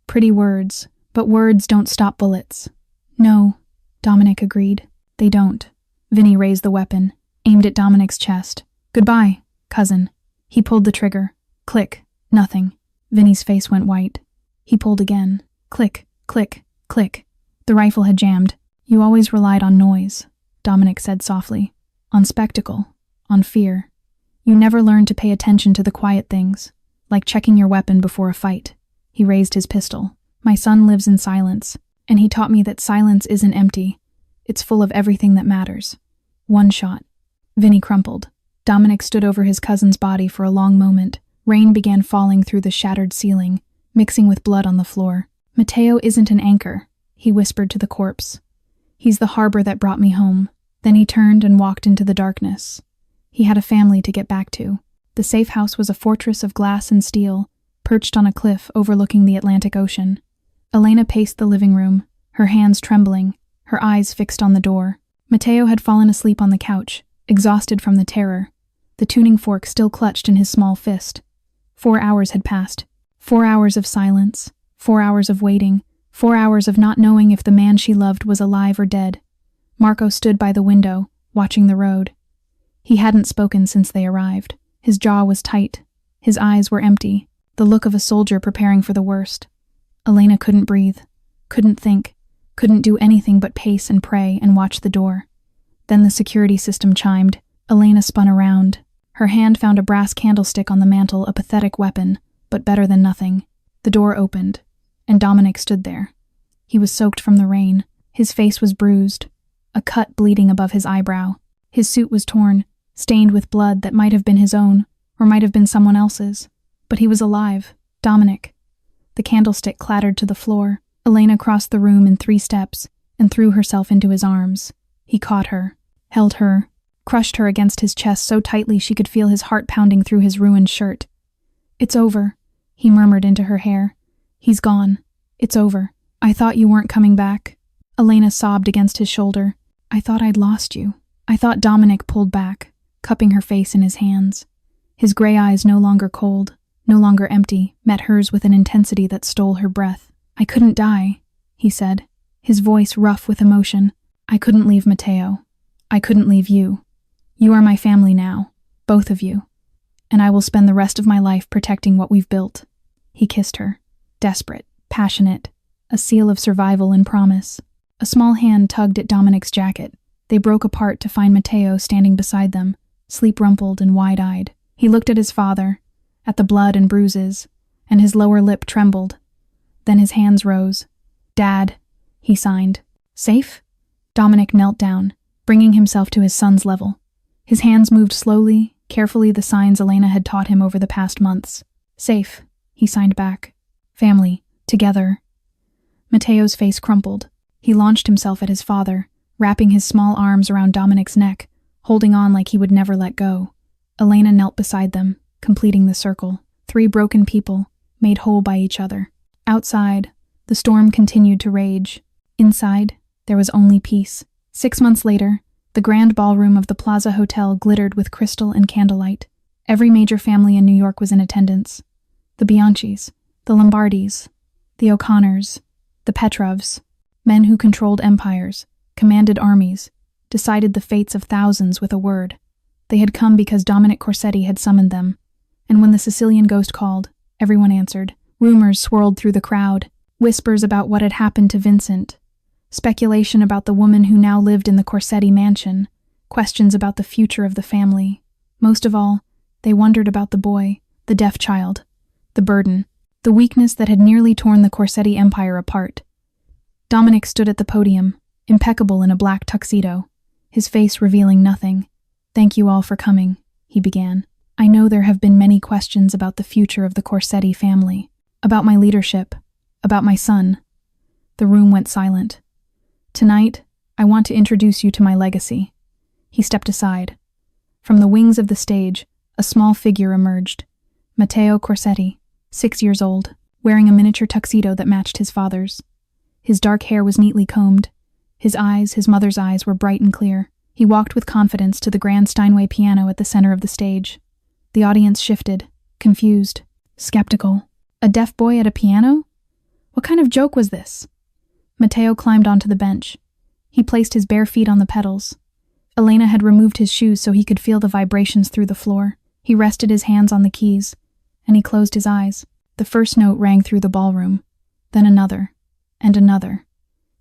Pretty words, but words don't stop bullets. No, Dominic agreed. They don't. Vinny raised the weapon, aimed at Dominic's chest. Goodbye, cousin. He pulled the trigger. Click. Nothing. Vinny's face went white. He pulled again. Click, click, click. The rifle had jammed. You always relied on noise, Dominic said softly. On spectacle. On fear. You never learned to pay attention to the quiet things, like checking your weapon before a fight. He raised his pistol. My son lives in silence, and he taught me that silence isn't empty. It's full of everything that matters. One shot. Vinny crumpled. Dominic stood over his cousin's body for a long moment. Rain began falling through the shattered ceiling, mixing with blood on the floor. Matteo isn't an anchor, he whispered to the corpse. He's the harbor that brought me home. Then he turned and walked into the darkness. He had a family to get back to. The safe house was a fortress of glass and steel, perched on a cliff overlooking the Atlantic Ocean. Elena paced the living room, her hands trembling, her eyes fixed on the door. Matteo had fallen asleep on the couch, exhausted from the terror, the tuning fork still clutched in his small fist. 4 hours had passed. 4 hours of silence, 4 hours of waiting, 4 hours of not knowing if the man she loved was alive or dead. Marco stood by the window, watching the road. He hadn't spoken since they arrived. His jaw was tight. His eyes were empty, the look of a soldier preparing for the worst. Elena couldn't breathe, couldn't think, couldn't do anything but pace and pray and watch the door. Then the security system chimed. Elena spun around. Her hand found a brass candlestick on the mantel, a pathetic weapon, but better than nothing. The door opened, and Dominic stood there. He was soaked from the rain. His face was bruised, a cut bleeding above his eyebrow. His suit was torn, stained with blood that might have been his own, or might have been someone else's. But he was alive. Dominic. The candlestick clattered to the floor. Elena crossed the room in 3 steps and threw herself into his arms. He caught her, held her, crushed her against his chest so tightly she could feel his heart pounding through his ruined shirt. It's over, he murmured into her hair. He's gone. It's over. I thought you weren't coming back. Elena sobbed against his shoulder. I thought I'd lost you. I thought. Dominic pulled back, cupping her face in his hands. His gray eyes, no longer cold, no longer empty, met hers with an intensity that stole her breath. I couldn't die, he said, his voice rough with emotion. I couldn't leave Matteo. I couldn't leave you. You are my family now, both of you, and I will spend the rest of my life protecting what we've built. He kissed her, desperate, passionate, a seal of survival and promise. A small hand tugged at Dominic's jacket. They broke apart to find Matteo standing beside them, sleep-rumpled and wide-eyed. He looked at his father, at the blood and bruises, and his lower lip trembled. Then his hands rose. Dad, he signed. Safe? Dominic knelt down, bringing himself to his son's level. His hands moved slowly, carefully, the signs Elena had taught him over the past months. Safe, he signed back. Family, together. Matteo's face crumpled. He launched himself at his father, wrapping his small arms around Dominic's neck, holding on like he would never let go. Elena knelt beside them, completing the circle. 3 broken people, made whole by each other. Outside, the storm continued to rage. Inside, there was only peace. 6 months later, the grand ballroom of the Plaza Hotel glittered with crystal and candlelight. Every major family in New York was in attendance. The Bianchis, the Lombardis, the O'Connors, the Petrovs, men who controlled empires, commanded armies, decided the fates of thousands with a word. They had come because Dominic Corsetti had summoned them, and when the Sicilian ghost called, everyone answered. Rumors swirled through the crowd, whispers about what had happened to Vincent, speculation about the woman who now lived in the Corsetti mansion, questions about the future of the family. Most of all, they wondered about the boy, the deaf child, the burden, the weakness that had nearly torn the Corsetti empire apart. Dominic stood at the podium, impeccable in a black tuxedo, his face revealing nothing. "Thank you all for coming," he began. "I know there have been many questions about the future of the Corsetti family, about my leadership, about my son." The room went silent. "Tonight, I want to introduce you to my legacy." He stepped aside. From the wings of the stage, a small figure emerged. Matteo Corsetti, 6 years old, wearing a miniature tuxedo that matched his father's. His dark hair was neatly combed. His eyes, his mother's eyes, were bright and clear. He walked with confidence to the grand Steinway piano at the center of the stage. The audience shifted, confused, skeptical. A deaf boy at a piano? What kind of joke was this? Matteo climbed onto the bench. He placed his bare feet on the pedals. Elena had removed his shoes so he could feel the vibrations through the floor. He rested his hands on the keys, and he closed his eyes. The first note rang through the ballroom, then another, and another.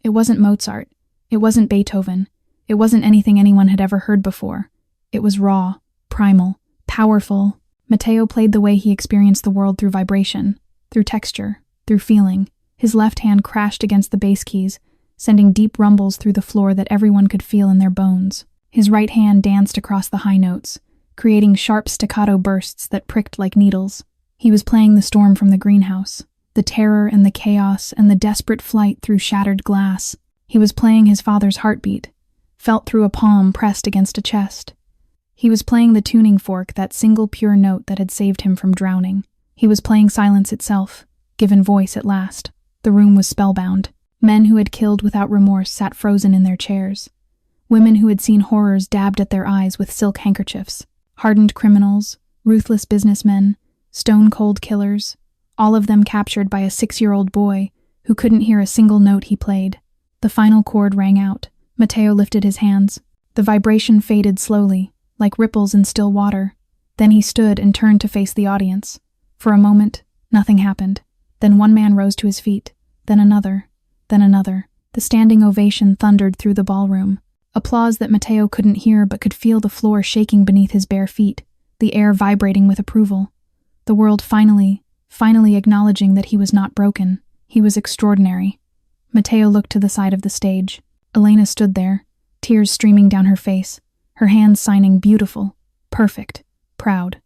It wasn't Mozart. It wasn't Beethoven. It wasn't anything anyone had ever heard before. It was raw, primal, powerful. Matteo played the way he experienced the world through vibration, through texture, through feeling. His left hand crashed against the bass keys, sending deep rumbles through the floor that everyone could feel in their bones. His right hand danced across the high notes, creating sharp staccato bursts that pricked like needles. He was playing the storm from the greenhouse, the terror and the chaos and the desperate flight through shattered glass. He was playing his father's heartbeat, felt through a palm pressed against a chest. He was playing the tuning fork, that single pure note that had saved him from drowning. He was playing silence itself, given voice at last. The room was spellbound. Men who had killed without remorse sat frozen in their chairs. Women who had seen horrors dabbed at their eyes with silk handkerchiefs. Hardened criminals, ruthless businessmen, stone-cold killers, all of them captured by a 6-year-old boy who couldn't hear a single note he played. The final chord rang out. Matteo lifted his hands. The vibration faded slowly, like ripples in still water. Then he stood and turned to face the audience. For a moment, nothing happened. Then one man rose to his feet, then another, then another. The standing ovation thundered through the ballroom. Applause that Matteo couldn't hear but could feel the floor shaking beneath his bare feet, the air vibrating with approval. The world finally acknowledging that he was not broken. He was extraordinary. Matteo looked to the side of the stage. Elena stood there, tears streaming down her face, her hands signing beautiful, perfect, proud.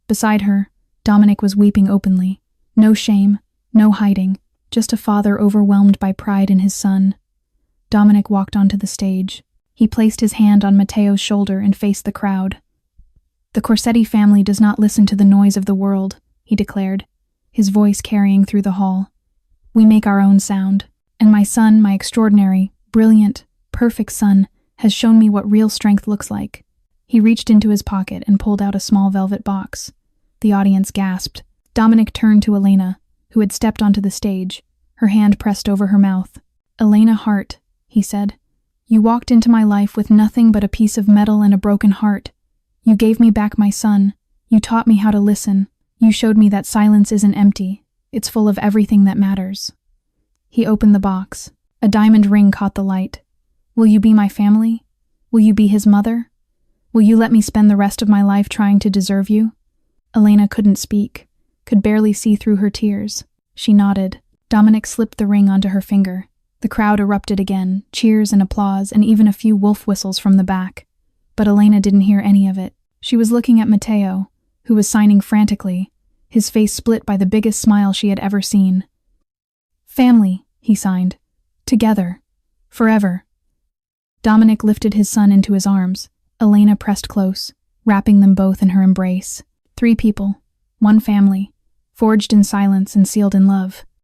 Beside her, Dominic was weeping openly. No shame, no hiding, just a father overwhelmed by pride in his son. Dominic walked onto the stage. He placed his hand on Matteo's shoulder and faced the crowd. "The Corsetti family does not listen to the noise of the world," he declared, his voice carrying through the hall. "We make our own sound, and my son, my extraordinary, brilliant, perfect son, has shown me what real strength looks like." He reached into his pocket and pulled out a small velvet box. The audience gasped. Dominic turned to Elena, who had stepped onto the stage, her hand pressed over her mouth. "Elena Hart," he said, "you walked into my life with nothing but a piece of metal and a broken heart. You gave me back my son. You taught me how to listen. You showed me that silence isn't empty. It's full of everything that matters." He opened the box. A diamond ring caught the light. "Will you be my family? Will you be his mother? Will you let me spend the rest of my life trying to deserve you?" Elena couldn't speak, could barely see through her tears. She nodded. Dominic slipped the ring onto her finger. The crowd erupted again, cheers and applause, and even a few wolf whistles from the back. But Elena didn't hear any of it. She was looking at Matteo, who was signing frantically, his face split by the biggest smile she had ever seen. "Family," he signed. "Together. Forever." Dominic lifted his son into his arms. Elena pressed close, wrapping them both in her embrace. 3 people, 1 family, forged in silence and sealed in love.